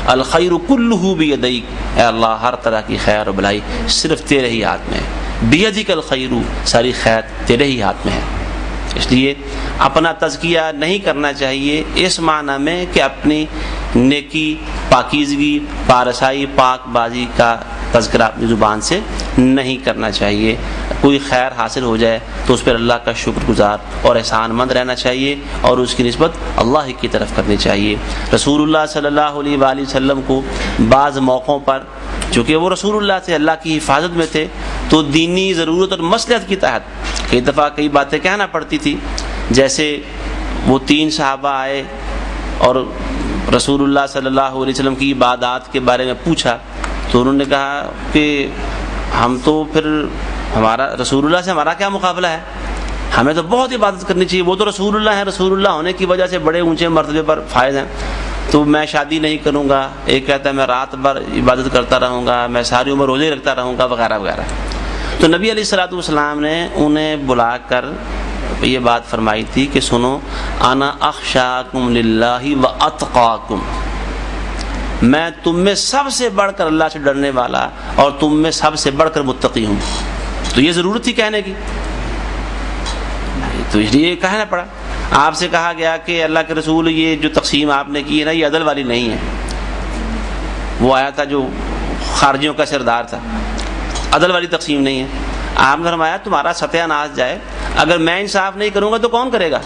الخیر کلہ بیدیک، اے اللہ ہر طرح کی خیر و بھلائی صرف تیرے ہی ہاتھ میں ہے. بیدک الخیر، ساری خیر تیرے ہی ہاتھ میں ہے. اس لیے اپنا تزکیہ نہیں کرنا چاہیے اس معنی میں کہ اپنی نیکی، پاکیزگی، پارسائی، پاک بازی کا تذکرہ اپنی زبان سے نہیں کرنا چاہیے. کوئی خیر حاصل ہو جائے تو اس پر اللہ کا شکر گزار اور احسان مند رہنا چاہیے اور اس کی نسبت اللہ کی طرف کرنی چاہیے. رسول اللہ صلی اللہ علیہ وآلہ وسلم کو بعض موقعوں پر، چونکہ وہ رسول اللہ سے اللہ کی حفاظت میں تھے، تو دینی ضرورت اور مصلحت کی تحت کئی دفعہ کئی باتیں کہنا پڑتی تھی. جیسے وہ 3 صحابہ آئے اور رسول اللہ صلی اللہ علیہ وسلم کی عبادات کے بارے میں پوچھا تو انہوں نے کہا کہ ہم تو پھر ہمارا رسول اللہ سے ہمارا کیا مقابلہ ہے، ہمیں تو بہت عبادت کرنی چاہیے، وہ تو رسول اللہ ہیں، رسول اللہ ہونے کی وجہ سے بڑے اونچے مرتبے پر فائز ہیں، تو میں شادی نہیں کروں گا. ایک کہتا ہے میں رات بھر عبادت کرتا رہوں گا، میں ساری عمر روزے رکھتا رہوں گا، وغیرہ وغیرہ. تو نبی علیہ الصلوۃ والسلام نے انہیں بلا کر یہ بات فرمائی تھی کہ سنو، انا اخشاکم للہ واتقاکم، میں تم میں سب سے بڑھ کر اللہ سے ڈرنے والا اور تم میں سب سے بڑھ کر متقی ہوں. تو یہ ضرورت تھی کہنے کی، تو اس لیے کہنا پڑا. آپ سے کہا گیا کہ اللہ کے رسول یہ جو تقسیم آپ نے کی ہے نا یہ عدل والی نہیں ہے. وہ آیا تھا جو خارجیوں کا سردار تھا، عدل والی تقسیم نہیں ہے. آپ نے فرمایا تمہارا ستیہ ناش جائے، اگر میں انصاف نہیں کروں گا تو کون کرے گا.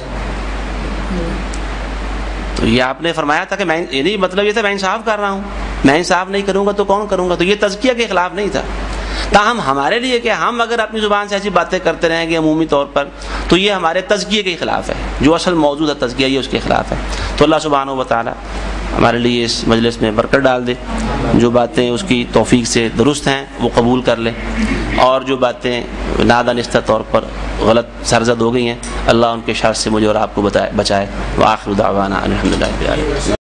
تو یہ آپ نے فرمایا تھا کہ میں، یعنی مطلب یہ تھا میں انصاف کر رہا ہوں، میں انصاف نہیں کروں گا تو کون کروں گا. تو یہ تزکیہ کے خلاف نہیں تھا. تاہم ہمارے لیے کہ ہم اگر اپنی زبان سے ایسی باتیں کرتے رہیں گے عمومی طور پر تو یہ ہمارے تزکیے کے خلاف ہے. جو اصل موضوع ہے تزکیہ یہ اس کے خلاف ہے. تو اللہ سبحانہ و تعالی ہمارے لیے اس مجلس میں برکت ڈال دے. جو باتیں اس کی توفیق سے درست ہیں وہ قبول کر لے، اور جو باتیں نادانستہ طور پر غلط سرزد ہو گئی ہیں اللہ ان کے شر سے مجھے اور آپ کو بچائے. وآخر دعوانا الحمدللہ رب العالمین.